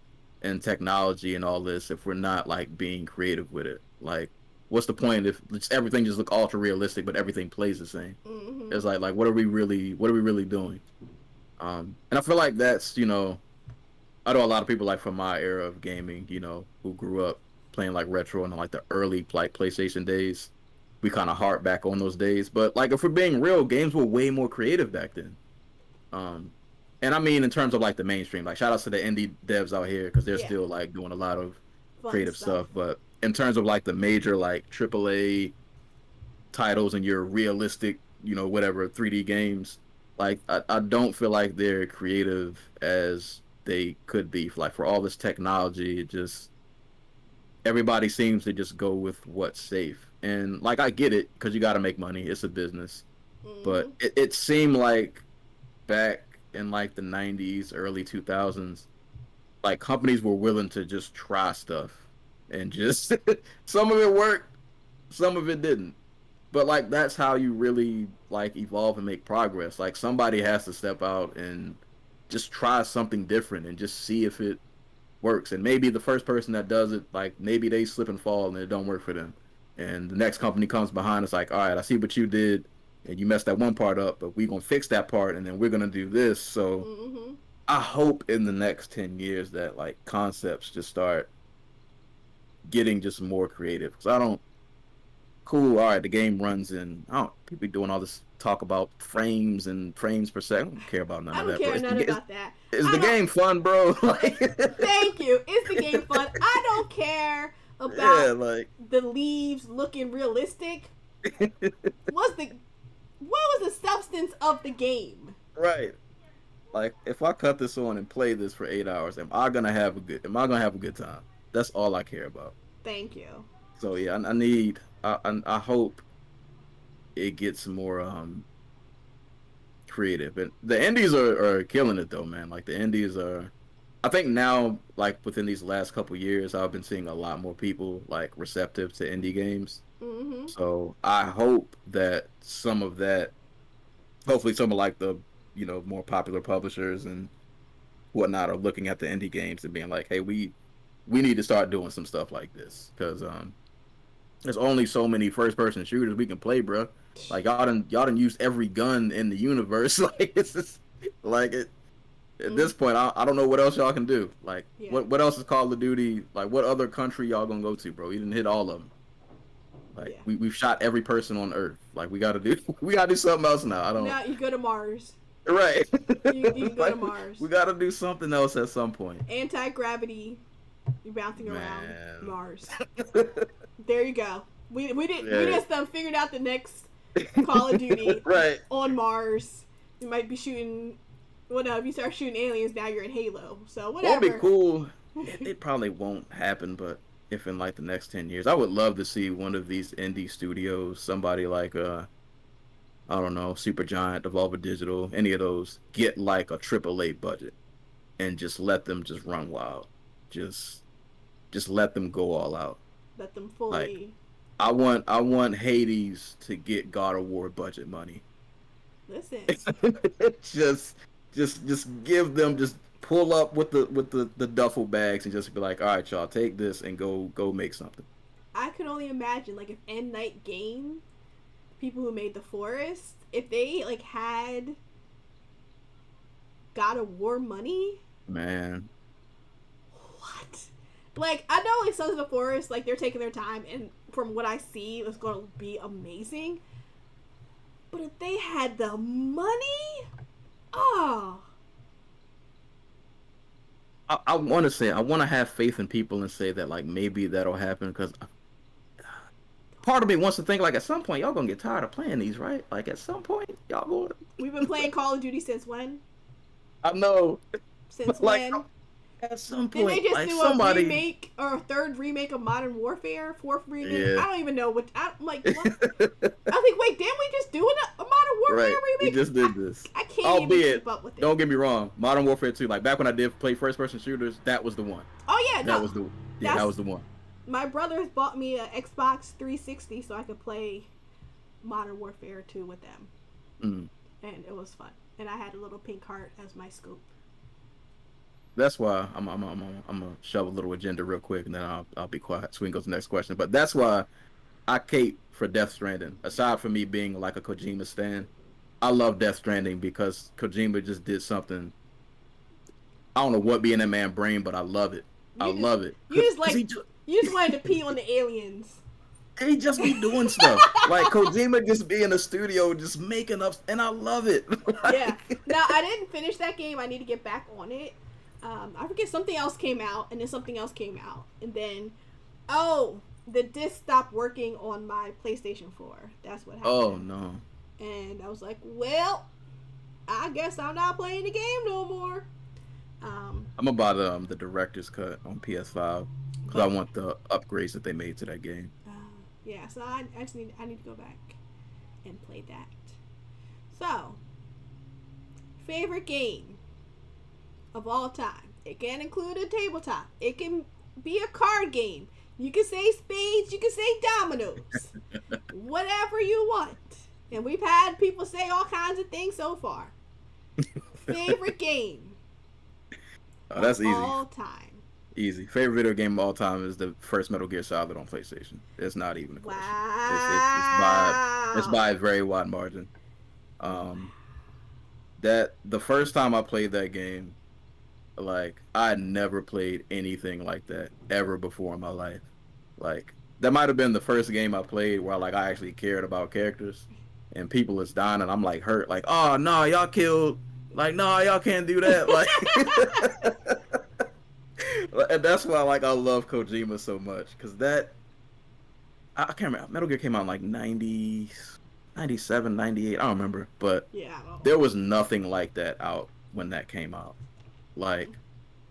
and technology and all this if we're not like being creative with it? Like, what's the point if everything just look ultra realistic but everything plays the same? Mm-hmm. It's like what are we really doing? And I feel like that's, I know a lot of people like from my era of gaming, who grew up playing like retro and like the early like PlayStation days. We kind of harp back on those days, but like, if we're being real, games were way more creative back then. And I mean, in terms of like the mainstream, like, shout outs to the indie devs out here, because they're still like doing a lot of creative stuff. But in terms of like the major like AAA titles and your realistic, whatever 3D games, like I don't feel like they're creative as they could be. Like, for all this technology, it just, everybody seems to just go with what's safe. And like, I get it, because you got to make money. It's a business. Mm-hmm. But it seemed like back in like the 90s, early 2000s, like companies were willing to just try stuff and just some of it worked, some of it didn't. But like that's how you really like evolve and make progress. Like somebody has to step out and just try something different and just see if it works. And maybe the first person that does it, like maybe they slip and fall and it don't work for them. And the next company comes behind, it's like, all right, I see what you did and you messed that one part up, but we're gonna fix that part and then we're gonna do this. So Mm-hmm. I hope in the next 10 years that like concepts just start getting just more creative. Cause I don't cool, all right, the game runs in I don't people be doing all this talk about frames and frames per second. I don't care about none I of don't that, bro. care none about that. Is I the don't. game fun, bro? Like Thank you. Is the game fun? I don't care yeah, about like the leaves looking realistic. What's the what was the substance of the game? right. Like if I cut this on and play this for 8 hours, am I gonna have a good time? That's all I care about. Thank you. So yeah, I need I hope it gets more creative. And the indies are killing it though, man. Like the indies are I think now like within these last couple years I've been seeing a lot more people like receptive to indie games. Mm-hmm. So I hope that some of that hopefully some of like the more popular publishers and whatnot are looking at the indie games and being like, hey, we need to start doing some stuff like this because there's only so many first person shooters we can play, bro. Like y'all done used every gun in the universe. Like it's just like it at Mm. this point. I don't know what else y'all can do. Like Yeah. what else is Call of Duty? Like what other country y'all gonna go to, bro? You didn't hit all of them. Like Yeah. we've shot every person on Earth. Like we gotta do we gotta do something else now. I don't. Now you go to Mars. Right. You go to Like, Mars. we got to do something else at some point. Anti-gravity. You're bouncing around Man. Mars. There you go. We Yeah. just figured out the next Call of Duty Right. on Mars. You might be shooting. Well, no, if you start shooting aliens, now you're in Halo. So What whatever. would be cool? It probably won't happen, but if in like the next 10 years, I would love to see one of these indie studios, somebody like I don't know, Supergiant, Devolver Digital, any of those, get like a AAA budget and just let them just run wild. Just let them go all out. Let them fully I want Hades to get God of War budget money. listen. just give them just pull up with the duffel bags and just be like, all right, y'all, take this and go make something. I could only imagine like if End Night Game, people who made The Forest, if they like had God of War money. Man. What? Like I know like Sons of the Forest, like they're taking their time, and from what I see, it's going to be amazing. But if they had the money, oh. I want to say I want to have faith in people and say that like maybe that'll happen because part of me wants to think like at some point y'all gonna get tired of playing these, right? Like at some point y'all going. We've been playing Call of Duty since when? I know. Since Like, when? At some Did point, they just like do somebody. a remake or a third remake of Modern Warfare? Fourth remake? Yeah. I don't even know what. I'm like, what? I think, wait, didn't we just do a Modern Warfare Right, we remake? just did this. I can't even keep up with it. Don't get me wrong, Modern Warfare 2, like back when I did play first person shooters, that was the one. Oh yeah, no. That was the one. My brother bought me an Xbox 360 so I could play Modern Warfare 2 with them, and it was fun. And I had a little pink heart as my scope. That's why I'm gonna shove a little agenda real quick, and then I'll be quiet so we can go to the next question. But that's why I cape for Death Stranding. Aside from me being like a Kojima stan, I love Death Stranding because Kojima just did something. I don't know what be in that man's brain, but I love it. I love it. You just wanted to pee on the aliens. He just be doing stuff like Kojima just be in the studio just making up, and I love it. Yeah. Now I didn't finish that game. I need to get back on it. I forget something else came out, and then something else came out, and then the disc stopped working on my PlayStation 4. That's what happened. Oh no. And I was like, well, I guess I'm not playing the game no more. I'm about the director's cut on PS5 because I want the upgrades that they made to that game. Yeah, so I need to go back and play that. So, favorite game of all time. It can include a tabletop. It can be a card game. You can say spades. You can say dominoes. Whatever you want. And we've had people say all kinds of things so far. Favorite game? Oh, that's easy. All time. Easy. Favorite video game of all time is the first Metal Gear Solid on PlayStation. It's not even a question. Wow. It's by a very wide margin. That the first time I played that game, like I had never played anything like that ever before in my life. Like that might have been the first game I played where like I actually cared about characters, and people is dying and I'm like hurt. Like, oh no, y'all killed. Like, no, y'all can't do that. Like, and that's why like I love Kojima so much, because that I can't remember. Metal Gear came out in like 90, 97, 98. I don't remember, but yeah, there was nothing like that out when that came out. Like,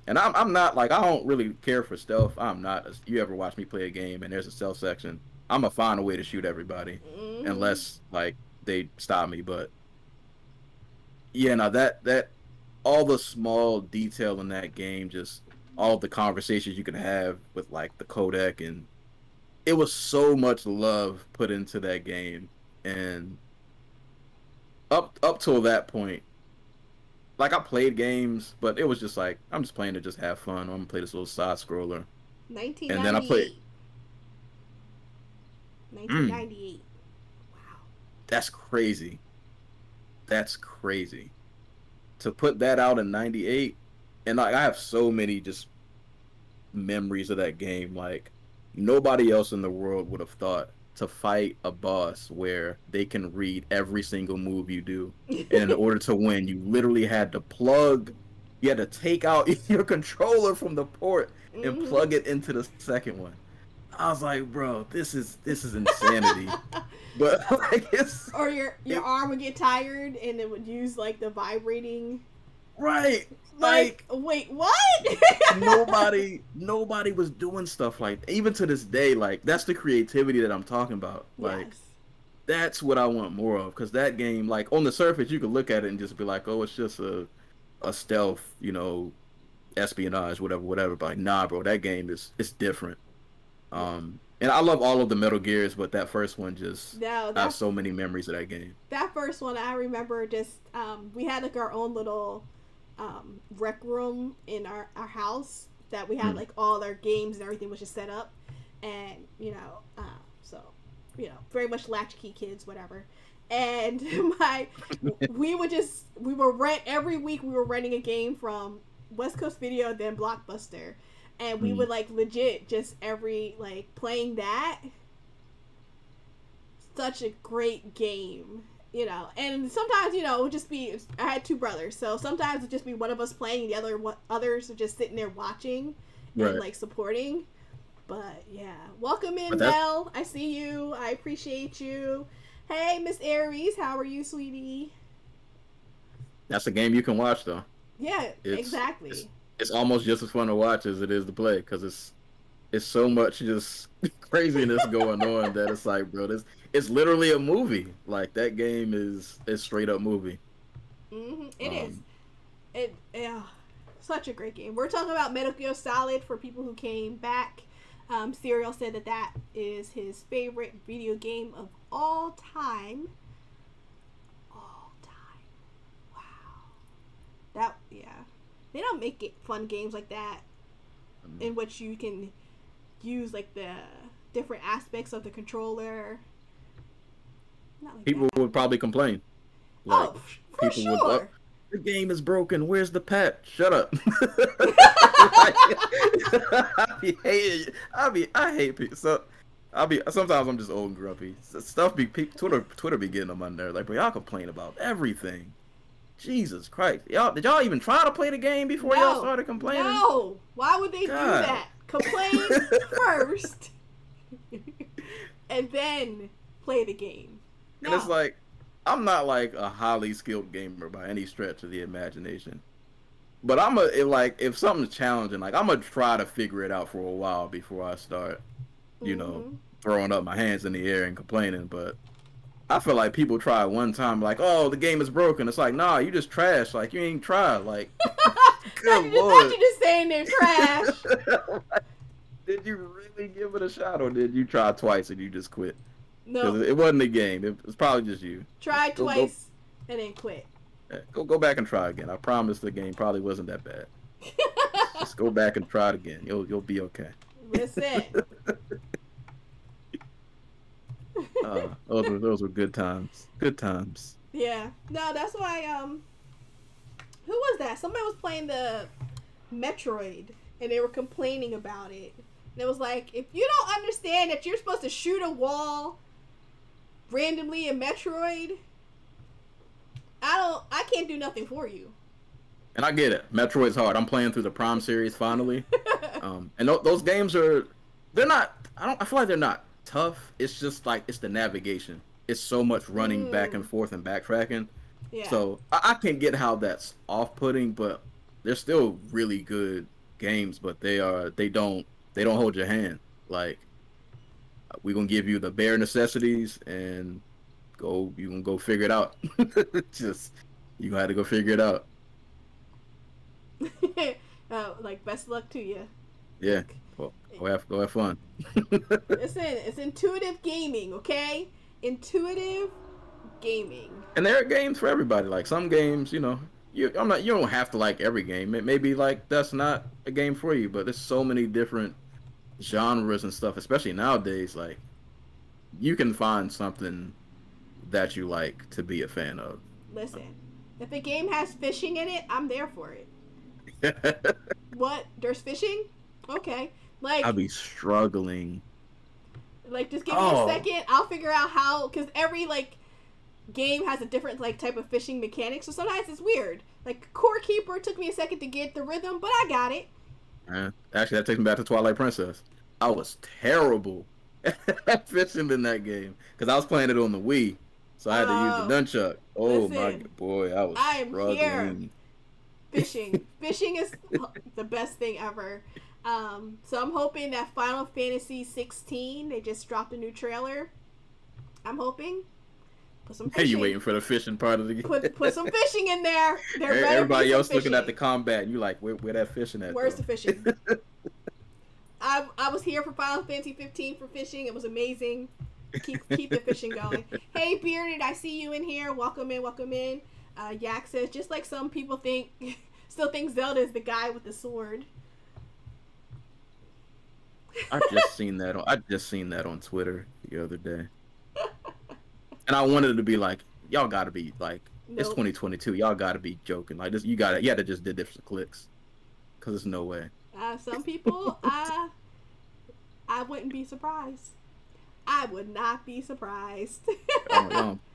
and I'm not like, I don't really care for stealth. I'm not. You ever watch me play a game and there's a stealth section, I'm gonna find a way to shoot everybody, unless like they stop me. But yeah, now that all the small detail in that game, just all the conversations you can have with like the codec, and it was so much love put into that game. And up till that point, like I played games, but it was just like I'm just playing to just have fun. I'm gonna play this little side scroller. 1998. And then I played 1998. Wow. That's crazy. That's crazy. To put that out in 98, and like I have so many just memories of that game. Like nobody else in the world would have thought to fight a boss where they can read every single move you do, and in order to win you literally had to take out your controller from the port and plug it into the second one. I was like, bro, this is insanity. But like or your arm would get tired and it would use like the vibrating. Right. Like wait, what? nobody was doing stuff like that. Even to this day, like that's the creativity that I'm talking about. Like that's what I want more of, because that game, like on the surface you could look at it and just be like, oh, it's just a stealth, espionage, whatever. But like, nah, bro, that game it's different. And I love all of the Metal Gears, but that first one I have so many memories of that game. That first one, I remember just, we had like our own little rec room in our house that we had like all our games and everything was just set up. And, very much latchkey kids, whatever. And we were every week we were renting a game from West Coast Video, then Blockbuster. And we would like legit just playing that. Such a great game, And sometimes, it would just be. I had two brothers, so sometimes it'd just be one of us playing, the others are just sitting there watching and like supporting. But yeah, welcome in, Mel. I see you. I appreciate you. Hey, Miss Aries, how are you, sweetie? That's a game you can watch, though. Yeah, exactly. It's almost just as fun to watch as it is to play, because it's so much just craziness going on that it's like, bro, it's literally a movie. Like that game is straight up movie. It is. Such a great game. We're talking about Metal Gear Solid for people who came back. Cereal said that is his favorite video game of all time. All time. Wow. They don't make fun games like that in which you can use like the different aspects of the controller. People would probably complain. Like, for people sure. Would, the game is broken. Where's the pat? Shut up. I hate people. So sometimes I'm just old and grumpy. Twitter be getting on my nerves. Like, bro, y'all complain about everything. Jesus Christ. Did y'all even try to play the game before y'all started complaining? No. Why would they do that? Complain first and then play the game. No. And it's like, I'm not like a highly skilled gamer by any stretch of the imagination. But if something's challenging, like I'm gonna try to figure it out for a while before I start, throwing up my hands in the air and complaining. But I feel like people try one time, like, oh, the game is broken. It's like, nah, you just trash. Like, you ain't tried. Like, Good Not lord. you just saying they're trash. Did you really give it a shot, or did you try twice and you just quit? No, Because it wasn't a game. It was probably just you. tried Go twice and then quit. go back and try again. I promise the game probably wasn't that bad. Just go back and try it again. You'll be okay. Listen. Those were good times. Good times. Yeah. No, that's why. Who was that? Somebody was playing the Metroid, and they were complaining about it. And it was like, if you don't understand that you're supposed to shoot a wall randomly in Metroid, I can't do nothing for you. And I get it. Metroid's hard. I'm playing through the Prime series finally. And those games they're not. I feel like they're not tough. It's just like it's the navigation. It's so much running back and forth and backtracking. Yeah. So I can get how that's off-putting, but they're still really good games. But they don't hold your hand. Like, we're gonna give you the bare necessities and you can go figure it out. Just you gonna have to go figure it out. Like, best luck to you. Yeah. Well, go have fun. Listen, it's intuitive gaming, okay? Intuitive gaming. And there are games for everybody. Like, some games, you don't have to like every game. Maybe like that's not a game for you, but there's so many different genres and stuff, especially nowadays. Like, you can find something that you like to be a fan of. Listen, if a game has fishing in it, I'm there for it. What? There's fishing? Okay. Like, I'll be struggling. Like, just give me a second. I'll figure out how, because every, like, game has a different, like, type of fishing mechanic. So sometimes it's weird. Like, Core Keeper took me a second to get the rhythm, but I got it. Actually, that takes me back to Twilight Princess. I was terrible at fishing in that game because I was playing it on the Wii, so I had to use the nunchuck. Oh, listen, my boy, I was struggling. Here. Fishing is the best thing ever. So I'm hoping that Final Fantasy 16, they just dropped a new trailer. I'm hoping. Put some fishing. Hey, you waiting for the fishing part of the game? Put some fishing in there. Everybody else looking at the combat, and you like, where that fishing at? Where's the fishing? I was here for Final Fantasy 15 for fishing. It was amazing. Keep the fishing going. Hey, Bearded, I see you in here. Welcome in. Yak says, just like some people still think Zelda is the guy with the sword. I just seen that on Twitter the other day, and I wanted to be like, y'all got to be like, nope. It's 2022. Y'all got to be joking. Like this, you had to just did this for clicks, cause there's no way. Some people, I wouldn't be surprised. I would not be surprised.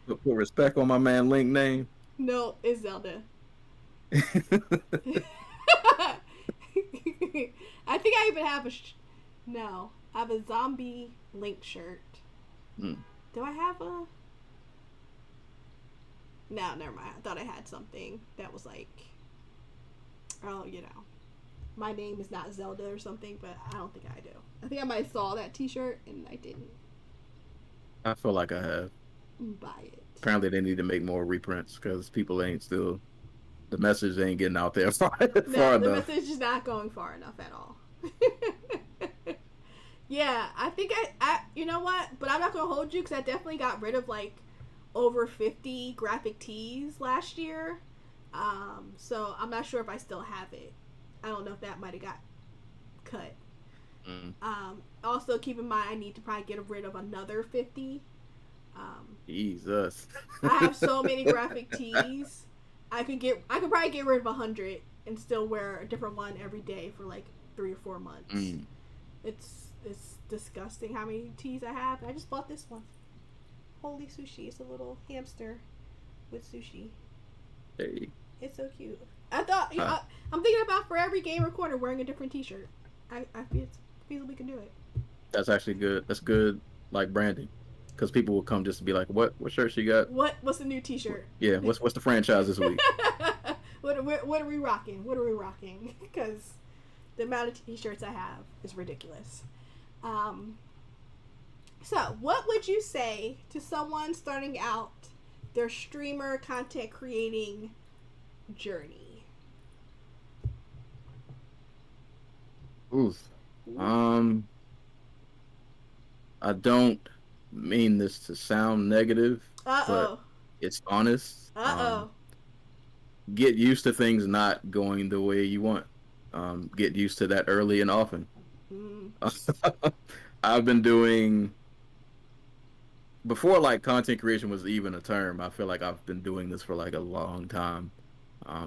Put respect on my man Link name. No, it's Zelda. I think I even have I have a zombie Link shirt. Do I have a? No, never mind. I thought I had something that was like, my name is not Zelda or something, but I don't think I do. I think I might have saw that t-shirt and I didn't. I feel like I have. Buy it. Apparently they need to make more reprints because people the message ain't getting out there far enough. The message is not going far enough at all. Yeah, I think I you know what? But I'm not going to hold you because I definitely got rid of like over 50 graphic tees last year. So I'm not sure if I still have it. I don't know if that might have got cut. Also keep in mind I need to probably get rid of another 50. Jesus. I have so many graphic tees. I could probably get rid of 100 and still wear a different one every day for like 3 or 4 months. It's disgusting how many tees I have. I just bought this one. Holy sushi. It's a little hamster with sushi. Hey. It's so cute. I thought I'm thinking about for every gamer corner wearing a different t-shirt. I feel we can do it. That's actually good. That's good, like branding, because people will come just to be like, "What shirt she got? What's the new t-shirt? Yeah, what's the franchise this week? What are we rocking? Because the amount of t-shirts I have is ridiculous. So what would you say to someone starting out their streamer content creating journey? Oof. Ooh. Um, I don't mean this to sound negative, but Uh-oh. it's honest. Uh-oh. Get used to things not going the way you want. Get used to that early and often. Mm. I've been doing before like content creation was even a term. I feel like I've been doing this for like a long time.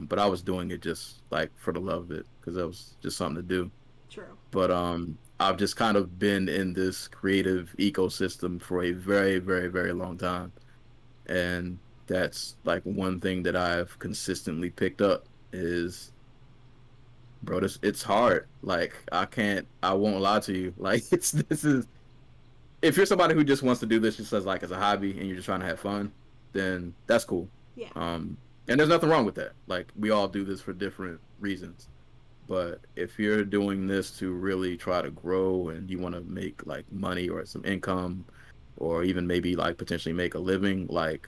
But I was doing it just like for the love of it because that was just something to do. True. But I've just kind of been in this creative ecosystem for a very, very, very long time, and that's like one thing that I've consistently picked up is, bro, it's hard. Like I won't lie to you. Like this is if you're somebody who just wants to do this just as a hobby and you're just trying to have fun, then that's cool. Yeah. And there's nothing wrong with that. Like we all do this for different reasons. But if you're doing this to really try to grow and you want to make like money or some income or even maybe like potentially make a living, like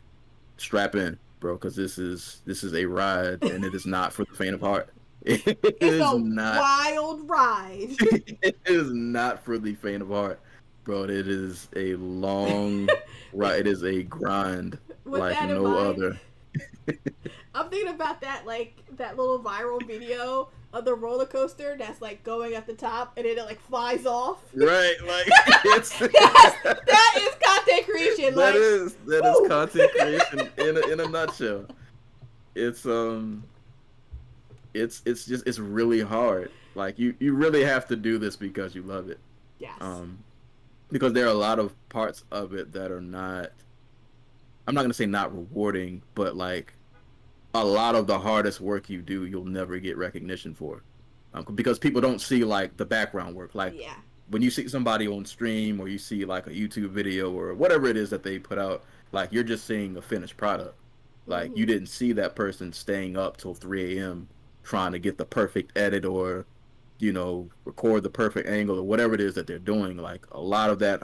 strap in, bro, because this is a ride and it is not for the faint of heart. It It's is a not wild ride. it is not for the faint of heart, bro. It is a long ride. It is a grind With like that in no mind, other. I'm thinking about that, like that little viral video of the roller coaster that's like going at the top and then it like flies off. Right, like it's Yes, that is content creation. that Like, is woo. content creation in a nutshell. It's it's just it's really hard. Like you really have to do this because you love it. Yes. Because there are a lot of parts of it that are not, I'm not gonna say not rewarding, but like a lot of the hardest work you do, you'll never get recognition for, because people don't see like the background work. Like Yeah. when you see somebody on stream or you see like a YouTube video or whatever it is that they put out, like you're just seeing a finished product. Like you Mhm. didn't see that person staying up till 3 a.m. trying to get the perfect edit or record the perfect angle or whatever it is that they're doing. Like a lot of that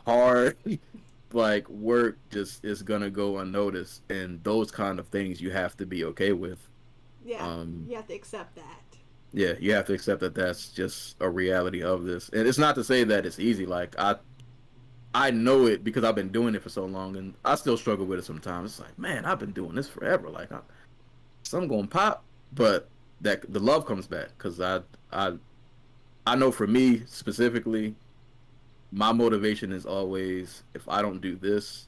hard like work just is gonna go unnoticed, and those kind of things you have to be okay with. Yeah. um You have to accept that. yeah, you have to accept that that's just a reality of this, and it's not to say that it's easy. Like I know it because I've been doing it for so long, and I still struggle with it sometimes. It's like, man, I've been doing this forever. Like some gonna pop, but that the love comes back because I know for me specifically, my motivation is always, if I don't do this,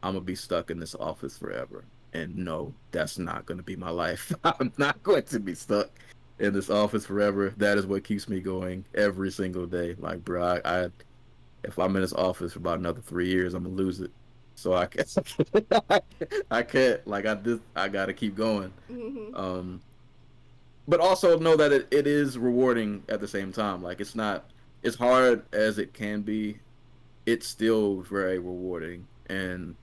I'm gonna be stuck in this office forever. And no, that's not gonna be my life. I'm not going to be stuck in this office forever. That is what keeps me going every single day. Like, bro, I if I'm in this office for about another 3 years, I'm gonna lose it. So I can't, I can't. Like I gotta keep going. Mhm. Um, but also know that it is rewarding at the same time. Like it's not as hard as it can be. It's still very rewarding, and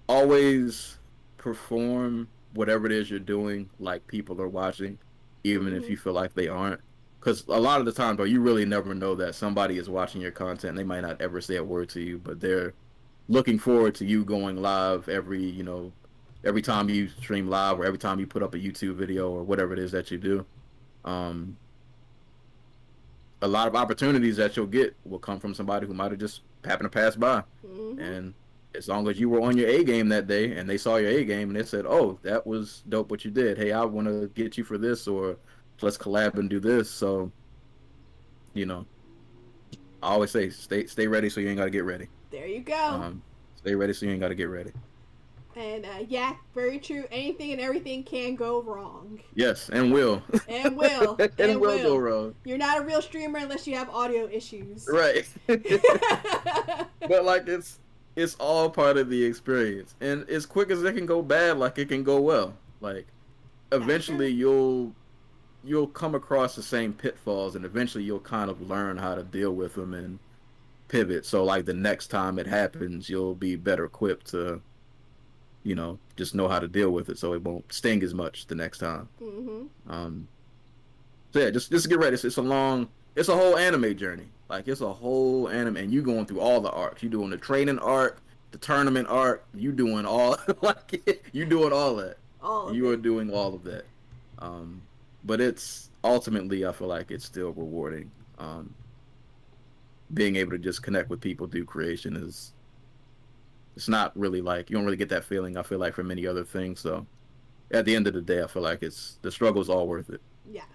always perform whatever it is you're doing like people are watching, even if Mhm. you feel like they aren't. Because a lot of the time, bro, you really never know that somebody is watching your content. They might not ever say a word to you, but they're looking forward to you going live every time you stream live or every time you put up a YouTube video or whatever it is that you do. Um, a lot of opportunities that you'll get will come from somebody who might have just happened to pass by. Mhm. And as long as you were on your A game that day and they saw your A game and they said, "Oh, that was dope what you did. Hey, I want to get you for this, or let's collab and do this." So, you know, I always say stay ready so you ain't got to get ready. There you go. Um, stay ready so you ain't got to get ready. And yeah, very true. Anything and everything can go wrong. Yes, and will. And will. And will go wrong. You're not a real streamer unless you have audio issues. Right. But like it's all part of the experience. And as quick as it can go bad, like it can go well. Like eventually you'll come across the same pitfalls, and eventually you'll kind of learn how to deal with them and pivot. So like the next time it happens, you'll be better equipped to, just know how to deal with it so it won't sting as much the next time. Mhm. So yeah, just get ready. It's a whole anime journey. Like it's a whole anime, and you going through all the arcs. You doing the training arc, the tournament arc. You doing all you doing all that. All of You it. are doing all of that. But it's ultimately, I feel like it's still rewarding. Being able to just connect with people through creation is it's not really like you don't really get that feeling. I feel like for many other things. So at the end of the day, I feel like it's the struggle's all worth it. Yes.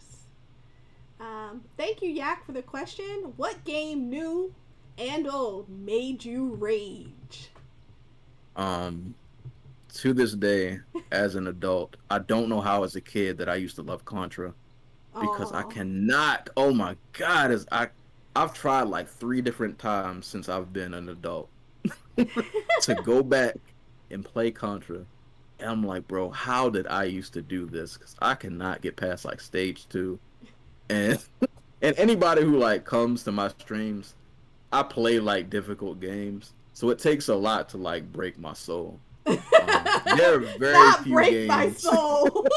Thank you, Yak, for the question. What game, new and old, made you rage? Um, to this day, as an adult, I don't know how as a kid that I used to love Contra because I Oh. cannot. Oh my God, is I've tried like three different times since I've been an adult to go back and play Contra. And I'm like, bro, how did I used to do this? Because I cannot get past like stage two. And and anybody who like comes to my streams, I play like difficult games. So it takes a lot to like break my soul. There are very Not few break my games soul.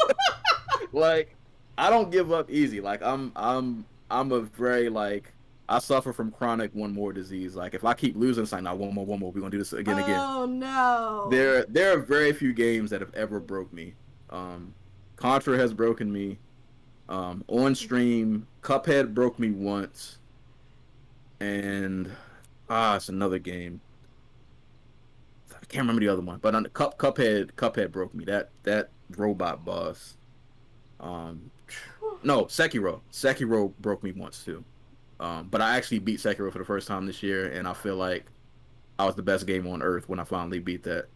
like I don't give up easy. Like I'm a very like I suffer from chronic one more disease. Like if I keep losing, it's like nah, one more. We're gonna do this again, again. Oh no. There are very few games that have ever broke me. Um, Contra has broken me. On stream, Cuphead broke me once, and it's another game. I can't remember the other one, but on the Cuphead broke me. That robot boss. Um, no, Sekiro. Sekiro broke me once too. But I actually beat Sekiro for the first time this year, and I feel like I was the best game on earth when I finally beat that.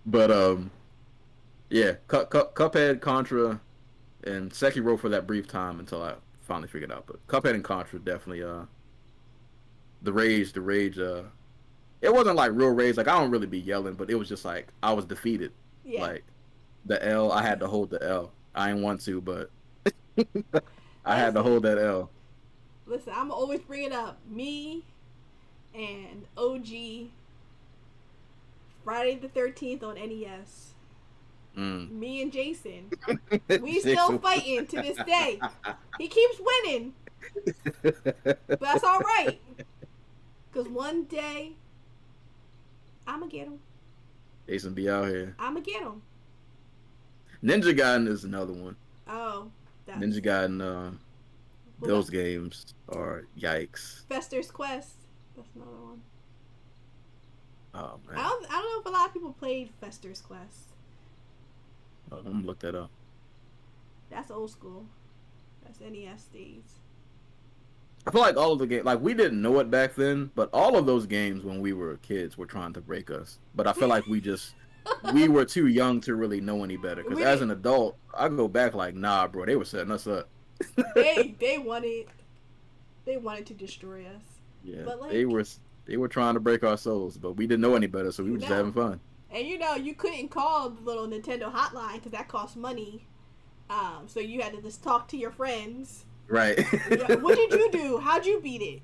But yeah, Cuphead, Contra, and Sekiro for that brief time until I finally figured out. But Cuphead and Contra definitely the rage. It wasn't like real rage. Like I don't really be yelling, but it was just like I was defeated. Yeah. Like the L, I had to hold the L. I didn't want to, but I had to Listen. hold that L. Listen, I'm always bring it up. Me and OG Friday the 13th on NES. Me and Jason. We still fighting to this day. He keeps winning. But that's alright. Because one day, I'm going to get him. Jason be out here. I'm going to get him. Ninja Gaiden is another one. Oh. That's... Ninja Gaiden, those games are yikes. Fester's Quest. That's another one. Oh, man. I don't know if a lot of people played Fester's Quest. Oh, I'm going to look that up. That's old school. That's NES days. I feel like all of the games, like we didn't know it back then, but all of those games when we were kids were trying to break us. But I feel like we were too young to really know any better. Because as an adult, I go back like, nah, bro, they were setting us up. they wanted to destroy us. Yeah, but like, they were trying to break our souls, but we didn't know any better, so we were just having fun. And you couldn't call the little Nintendo hotline because that cost money. So you had to just talk to your friends. Right. What did you do? How'd you beat it?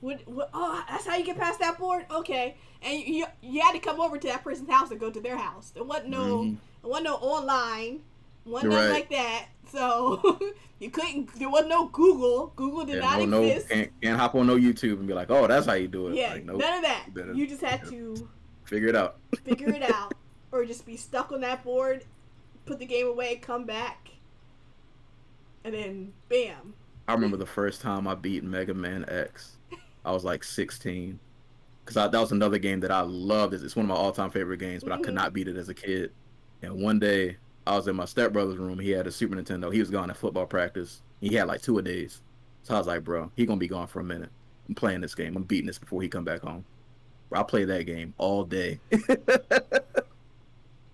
What? Oh, that's how you get past that board. Okay, and you had to come over to that person's house and go to their house. There wasn't no online, wasn't nothing like that. So you couldn't. There wasn't no Google. Google did not exist. Can't hop on no YouTube and be like, oh, that's how you do it. Yeah, like, nope, none of that. You just had to figure it out. Or just be stuck on that board, put the game away, come back. And then, bam. I remember the first time I beat Mega Man X. I was like 16. Because that was another game that I loved. It's one of my all-time favorite games, but I could not beat it as a kid. And one day, I was in my stepbrother's room. He had a Super Nintendo. He was gone at football practice. He had like 2-a-days. So I was like, bro, he going to be gone for a minute. I'm playing this game. I'm beating this before he come back home. Bro, I play that game all day.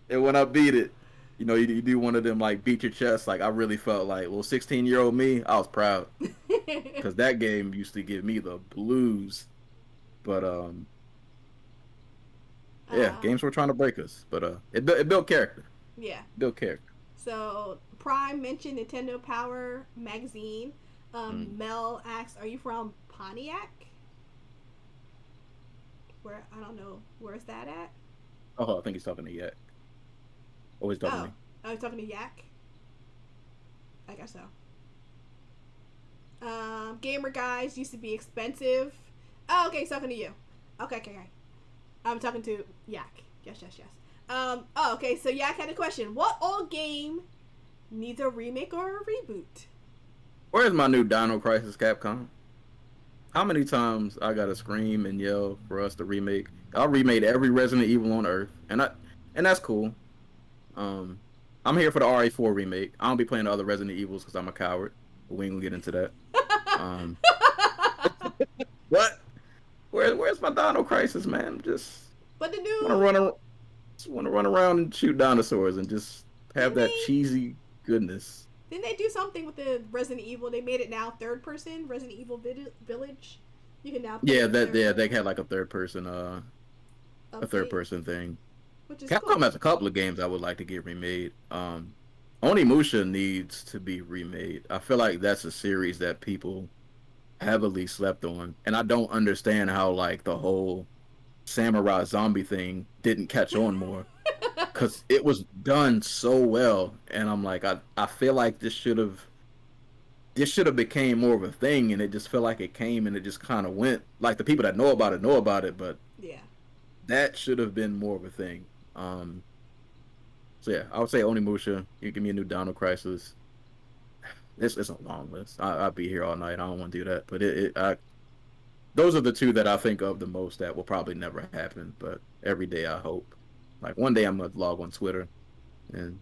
And when I beat it, you know, you do one of them, like, beat your chest. Like, I really felt like, little 16-year-old me, I was proud. Because that game used to give me the blues. But, yeah, games were trying to break us. But it built character. Yeah. Built character. So, Prime mentioned Nintendo Power Magazine. Mel asks, are you from Pontiac? Where, I don't know, where's that at? Oh, I think he's talking to Yak. Oh, he's talking to me. Oh, he's talking to Yak? I guess so. Gamer guys used to be expensive. Oh, okay, he's talking to you. Okay. I'm talking to Yak. Yes. Oh, okay, so Yak had a question. What old game Needs a remake or a reboot. Where's my new Dino Crisis, Capcom? How many times I gotta scream and yell for us to remake? I remade every Resident Evil on Earth, and that's cool. Um, I'm here for the RA4 remake. I don't be playing the other Resident Evils because I'm a coward. But we ain't gonna get into that. Um, what? Where's my Dino Crisis, man? Just But the wanna new, run around, just wanna run around and shoot dinosaurs and just have didn't that they cheesy goodness. didn't they do something with the Resident Evil? They made it now third person. Resident Evil Village. You can now play Yeah, it third they had like a third update, person thing. which is Capcom cool. has a couple of games I would like to get remade. Onimusha needs to be remade. I feel like that's a series that people heavily slept on, and I don't understand how like the whole samurai zombie thing didn't catch on more because it was done so well, and I'm like, I feel like this should have became more of a thing, and it just felt like it came and it just kind of went. Like the people that know about it, but Yeah. that should have been more of a thing. So yeah, I would say Onimusha. You give me a new Dino Crisis. This is a long list. I'll be here all night. I don't want to do that, but those are the two that I think of the most that will probably never happen. But every day I hope, like one day I'm gonna log on Twitter, and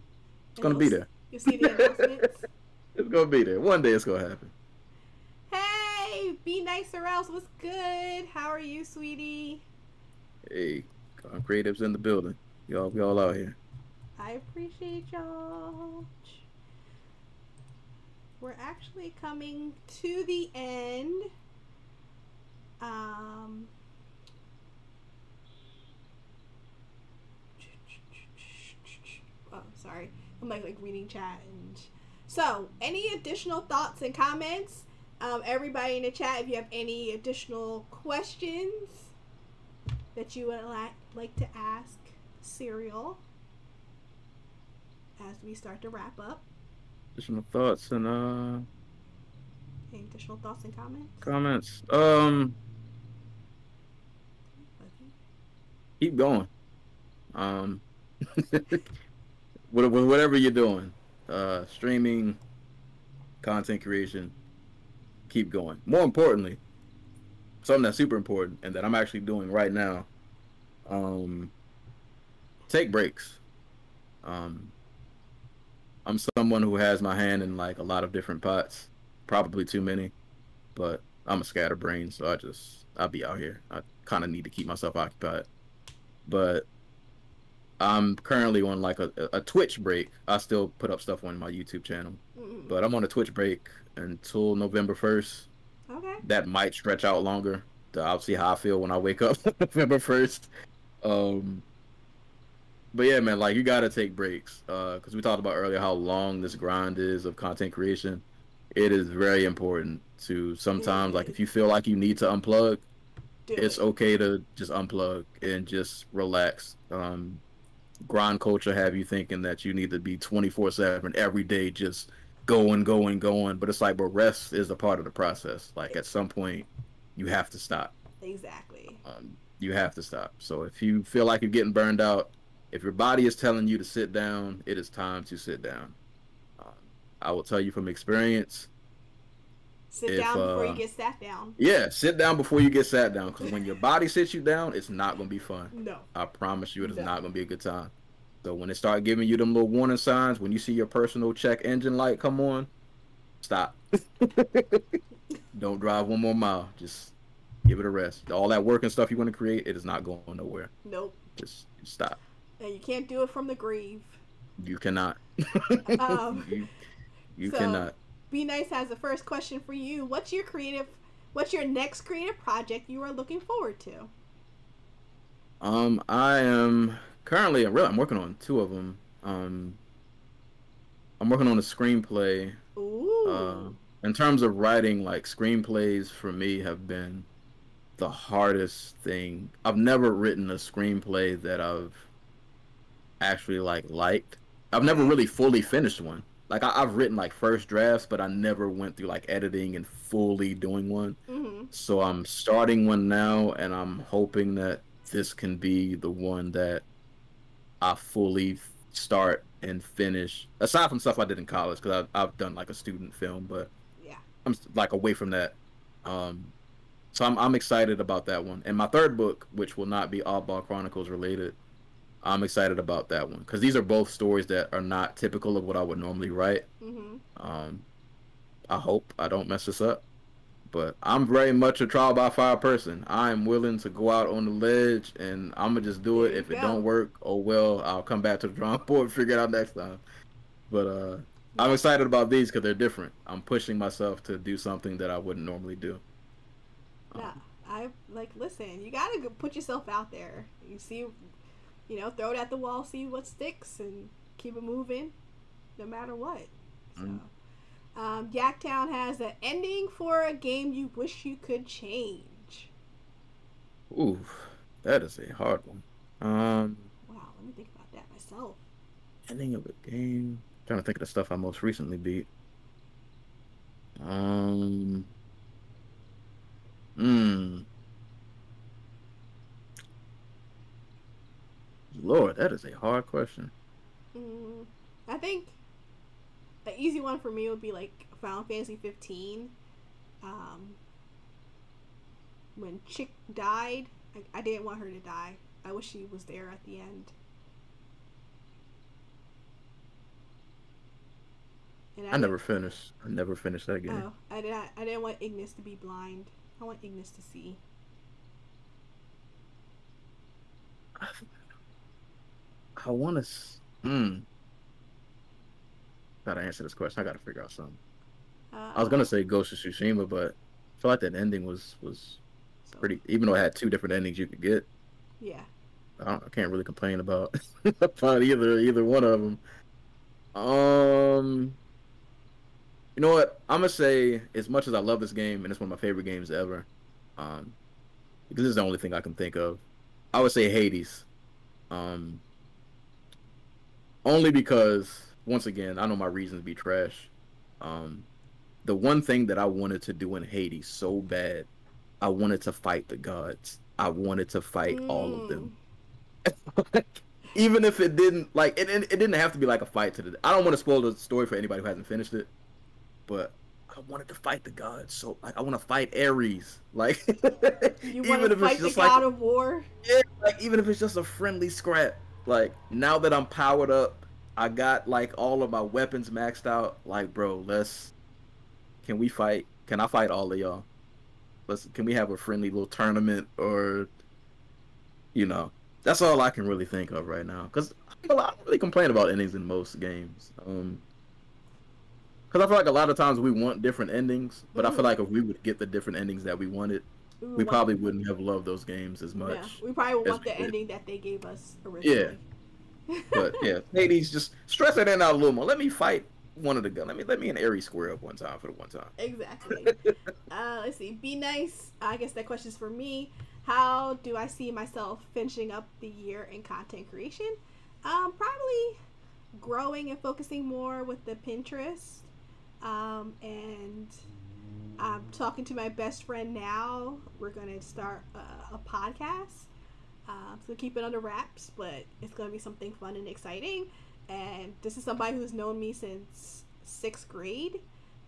it's And gonna be there. you'll see the announcements. It's gonna be there. One day it's gonna happen. Hey, be nice or else. What's good? How are you, sweetie? Hey, creatives in the building. Y'all out here. I appreciate y'all. We're actually coming to the end. Um, oh, sorry. I'm like reading chat and so any additional thoughts and comments? Everybody in the chat, if you have any additional questions that you would like to ask Cereal as we start to wrap up. Additional thoughts and Any additional thoughts and comments? comments. Keep going. Um, whatever you're doing, streaming, content creation, keep going. More importantly, something that's super important and that I'm actually doing right now, take breaks. Um, I'm someone who has my hand in like a lot of different pots, probably too many, but I'm a scatterbrain, so I'll be out here. I kind of need to keep myself occupied. But I'm currently on like a Twitch break. I still put up stuff on my YouTube channel, but I'm on a Twitch break until November 1st. Okay. That might stretch out longer. I'll see how I feel when I wake up November 1st. But yeah, man, like you gotta take breaks. Because we talked about earlier how long this grind is of content creation. It is very important to sometimes, like if you feel like you need to unplug, it's okay to just unplug and just relax. Grind culture have you thinking that you need to be 24/7 every day, just going, going, going. But it's like, but rest is a part of the process. Like at some point, you have to stop. Exactly. You have to stop. So if you feel like you're getting burned out, if your body is telling you to sit down, it is time to sit down. I will tell you from experience. Sit down before you get sat down. Yeah, sit down before you get sat down. Because when your body sits you down, it's not going to be fun. No. I promise you it is not going to be a good time. So when they start giving you them little warning signs, when you see your personal check engine light come on, stop. Don't drive one more mile. Just give it a rest. All that work and stuff you want to create, it is not going nowhere. Nope. Just stop. And you can't do it from the grave. You cannot. You so, cannot. Be Nice has the first question for you. What's your next creative project you are looking forward to? I am currently I'm working on two of them. I'm working on a screenplay. Ooh. In terms of writing, like screenplays for me have been the hardest thing. I've never written a screenplay that I've actually liked. I've never really fully finished one. Like I've written like first drafts, but I never went through like editing and fully doing one. Mm-hmm. So I'm starting one now, and I'm hoping that this can be the one that I fully start and finish. Aside from stuff I did in college, because I've done like a student film, but Yeah. I'm like away from that. Um, so I'm excited about that one. And my third book, which will not be Oddball Chronicles related, I'm excited about that one because these are both stories that are not typical of what I would normally write. Mhm. Um, I hope I don't mess this up, but I'm very much a trial by fire person. I'm willing to go out on the ledge and I'm gonna just do There it. you If it don't go. work, oh well, I'll come back to the drawing board and figure it out next time. But I'm Yeah. excited about these because they're different. I'm pushing myself to do something that I wouldn't normally do. Nah. Um, I like listen. You gotta put yourself out there. You see, throw it at the wall, see what sticks, and keep it moving, no matter what. So, mm, Yaktown has an ending for a game you wish you could change. ooh, that is a hard one. Wow, let me think about that myself. Ending of a game. Trying to think of the stuff I most recently beat. Um, hmm. Lord, that is a hard question. Mm, I think an easy one for me would be like Final Fantasy 15. Um, when Chick died, I didn't want her to die. I wish she was there at the end. And I I didn't. never finished. I never finished that game. Oh, I didn't. I didn't want Ignis to be blind. I want Ignis to see. I, I want to. Gotta answer this question. I gotta figure out something. I was gonna Uh, say Ghost of Tsushima, but I feel like that ending was so pretty. Even though it had two different endings you could get, yeah. I can't really complain about about either one of them. Um, you know what? I'm gonna say as much as I love this game and it's one of my favorite games ever, um, because this is the only thing I can think of. I would say Hades. Um, Only because once again, I know my reasons be trash. Um, the one thing that I wanted to do in Hades so bad, I wanted to fight the gods. I wanted to fight all of Mm. them. Even if it didn't like it didn't have to be like a fight to the. I don't want to spoil the story for anybody who hasn't finished it, but I wanted to fight the gods. So like I want to fight Ares. Like You want to even if it's fight the just like God of War? yeah, like even if it's just a friendly scrap. Like now that I'm powered up, I got like all of my weapons maxed out. Like bro, let's can we fight? Can I fight all of y'all? Can we have a friendly little tournament or you know? That's all I can really think of right now. Because I don't really complain about endings in most games. Because I feel like a lot of times we want different endings, but I feel Mm-hmm. like if we would get the different endings that we wanted, We would we want. probably wouldn't have loved those games as Yeah, much we probably would as want we the did. ending that they gave us Yeah, originally. but yeah, Hades just stress it in out a little more. Let me fight one of the guns. Let me and Ares square up one time for the one time. Exactly. Let's see. Be nice. I guess that question's for me. How do I see myself finishing up the year in content creation? Probably growing and focusing more with the Pinterest. And I'm talking to my best friend now. We're gonna start a podcast. So keep it under wraps, but it's gonna be something fun and exciting. And this is somebody who's known me since sixth grade.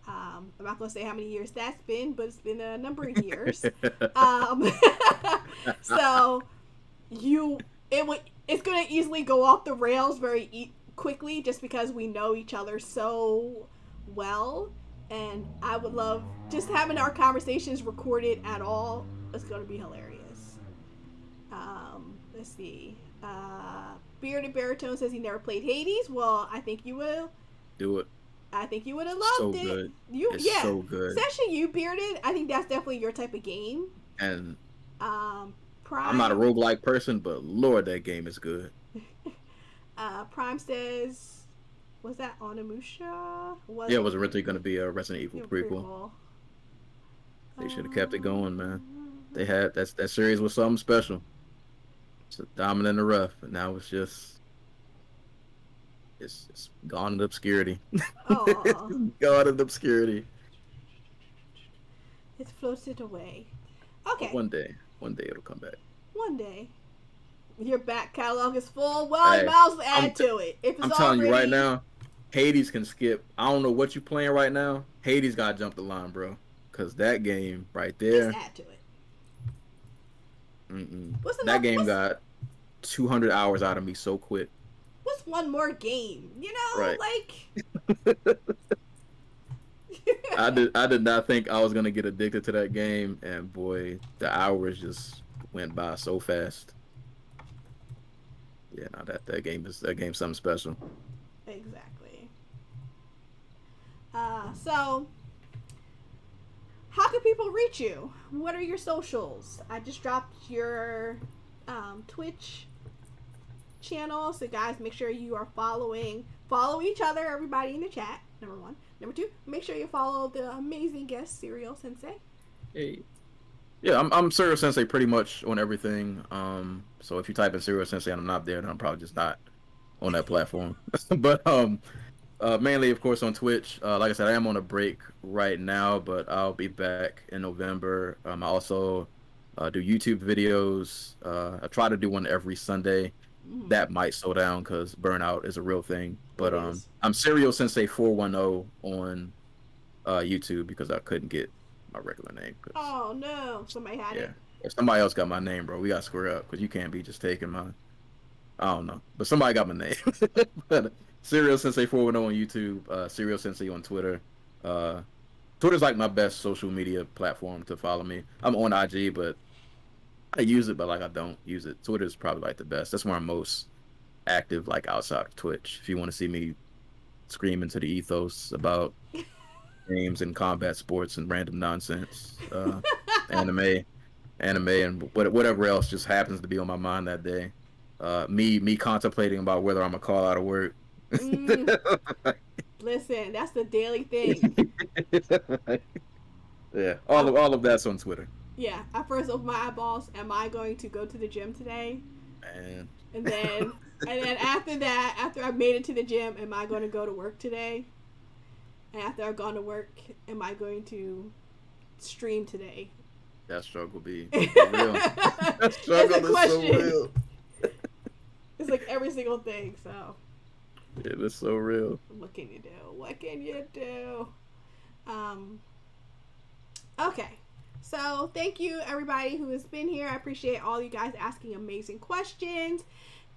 I'm not gonna say how many years that's been, but it's been a number of years. Um, so you, it's gonna easily go off the rails very quickly, just because we know each other so well. And I would love just having our conversations recorded at all. It's gonna be hilarious. Let's see. Bearded Baritone says he never played Hades. Well, I think you will. Do it. I think you would have So loved it. good. You It's yeah, so good. especially you, Bearded. I think that's definitely your type of game. And I'm not a Prime. roguelike person, but Lord, that game is good. Prime says, was that Onimusha? Was Yeah, it it? was originally going to be a Resident Evil Yeah, prequel. prequel. They should have kept it going, man. They had that series was something special. It's a diamond in the rough, and now it's gone in obscurity. It's Oh, gone in obscurity. it's floated away. But Okay, one day it'll come back. one day. Your back catalog is full. Well, you Hey, might as well I'm add to it. If it's I'm telling you right already, now, Hades can skip. I don't know what you playing right now. Hades got to jump the line, bro. Cause that game right just there, add to it. mm-mm. What's That enough? game got 200 hours out of me so quick. What's one more game? You know, Right. like. I did not think I was gonna get addicted to that game, and boy, the hours just went by so fast. Yeah, no, that game's something special. Exactly. So how can people reach you? What are your socials? I just dropped your Twitch channel, so guys, make sure you are follow each other, everybody in the chat. Number one. Number two, make sure you follow the amazing guest CerealSensei. Hey. Yeah, I'm CerealSensei pretty much on everything. So if you type in CerealSensei and I'm not there, then I'm probably just not on that platform. But mainly, of course, on Twitch. Like I said, I am on a break right now, but I'll be back in November. I also do YouTube videos. I try to do one every Sunday. Mm-hmm. That might slow down because burnout is a real thing. It But is. I'm Serial Sensei 410 on YouTube because I couldn't get my regular name. Cause Oh no, somebody had yeah, it. if somebody else got my name, bro, we got to square up because you can't be just taking my. I don't know, but somebody got my name. But Serial Sensei 410 on YouTube, Serial Sensei on Twitter. Uh, Twitter's like my best social media platform to follow me. I'm on IG, but I use it, but like I don't use it. Twitter's probably like the best. That's where I'm most active, like outside of Twitch. If you want to see me scream into the ethos about games and combat sports and random nonsense, anime, and whatever else just happens to be on my mind that day. Me contemplating about whether I'm gonna call out of work. Mm, listen, that's the daily thing. Yeah, I, all of that's on Twitter. yeah, I first opened my eyeballs. Am I going to go to the gym today? And And then, and then after that, after I made it to the gym, am I going to go to work today? And after I've gone to work, am I going to stream today? that struggle be for real. That struggle It's a is so question. real. It's like every single thing. So, It is so real. what can you do? What can you do? Okay. So, thank you everybody who has been here. I appreciate all you guys asking amazing questions.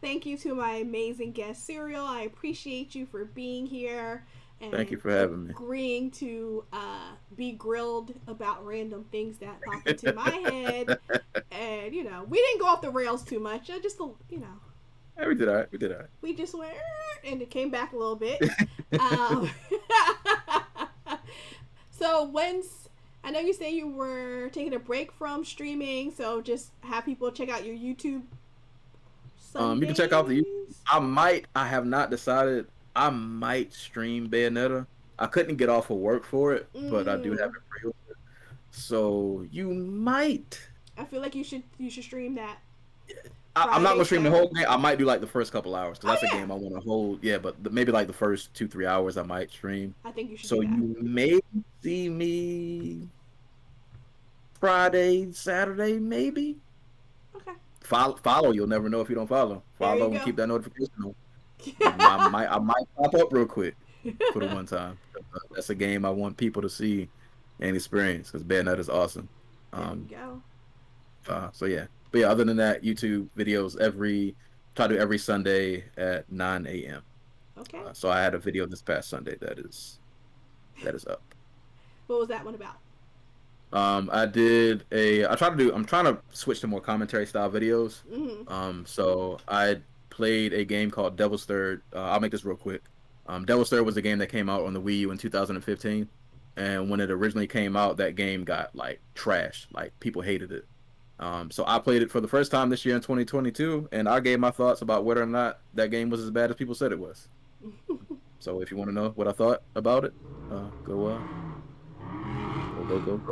Thank you to my amazing guest, Cereal. I appreciate you for being here. And Thank you for having me. agreeing to be grilled about random things that pop into my head. And, you know, we didn't go off the rails too much. Just, you know. Yeah, we did all right. We did all right. We just went, and it came back a little bit. So, I know you say you were taking a break from streaming, so just have people check out your YouTube Sundays. You can check out I have not decided. I might stream Bayonetta. I couldn't get off of work for it, but I do have it pre-ordered. So you might. I feel like you should stream that. I'm not gonna stream the show. whole game. I might do like the first couple hours because that's Oh, yeah. a game I want to hold. Yeah, but maybe like the first 2-3 hours I might stream. I think you should So do that. you may see me Friday, Saturday, maybe. Okay. Follow. You'll never know if you don't follow. There you Follow and go. keep that notification on. I might pop up real quick for the one time. That's a game I want people to see and experience because Bayonetta is awesome. There you go. So yeah, but yeah. Other than that, YouTube videos try to do every Sunday at 9 a.m. Okay. So I had a video this past Sunday that is up. What was that one about? I'm trying to switch to more commentary style videos. Mm-hmm. So I played a game called Devil's Third. I'll make this real quick. Devil's Third was a game that came out on the Wii U in 2015, and when it originally came out, that game got like trashed. Like people hated it. So I played it for the first time this year in 2022, and I gave my thoughts about whether or not that game was as bad as people said it was. So if you want to know what I thought about it, go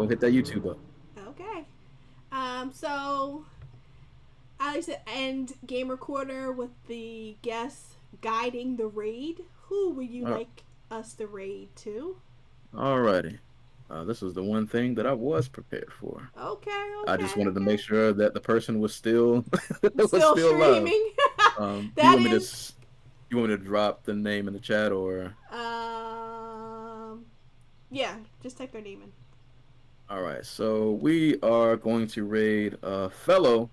hit that YouTube up. Okay. So I like to end Game Recorder with the guests guiding the raid. Who would you like us to raid to? Alrighty. This was the one thing that I was prepared for. Okay, I just okay, wanted to make okay. sure that the person was still was Still still alive. streaming. Do you That want me to is. you want me to drop the name in the chat or? Um. Yeah, just type their name in. All right, so we are going to raid a fellow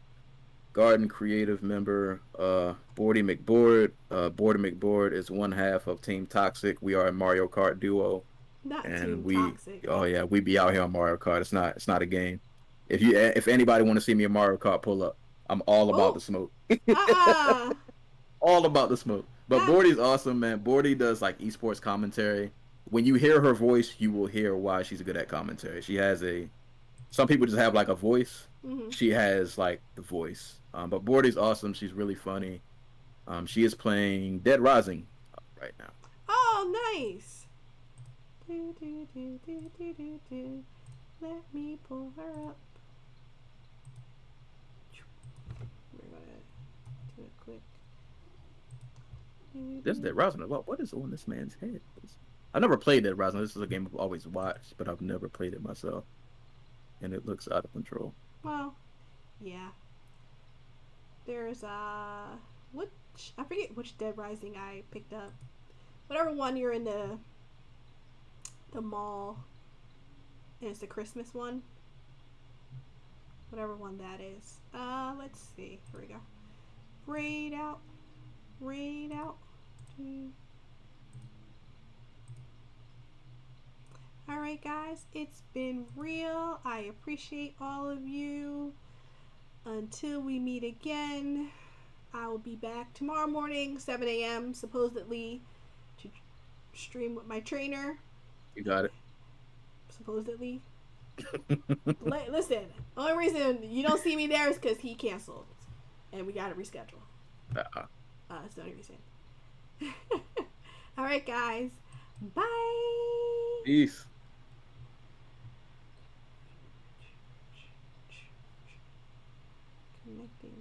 Garden Creative member, Bordy McBoard. Bordy McBoard is one half of Team Toxic. We are a Mario Kart duo, Not and Team Toxic. oh yeah, we be out here on Mario Kart. It's not a game. If anybody want to see me in Mario Kart, pull up. I'm all about the Oh. smoke. Uh. All about the smoke. But That. Bordy's awesome, man. Bordy does like esports commentary. When you hear her voice, you will hear why she's good at commentary. She has a some people just have like a voice. Mhm. She has like the voice. But Bordy's awesome. She's really funny. She is playing Dead Rising right now. Oh, nice. Do, do, do, do, do, do, do. Let me pull her up. We're gonna do it quick. This Dead Rising. What is on this man's head? I've never played Dead Rising. This is a game I've always watched, but I've never played it myself. And it looks out of control. Well, yeah. There's which I forget which Dead Rising I picked up. Whatever one you're in the mall and it's the Christmas one. Whatever one that is. Let's see. Here we go. Raid out. Raid out. Alright guys, it's been real. I appreciate all of you. Until we meet again, I will be back tomorrow morning, 7 a.m. supposedly to stream with my trainer. You got it. Supposedly. Listen, only reason you don't see me there is because he canceled. And we got to reschedule. That's the only reason. Alright guys. Bye. Peace. Connecting.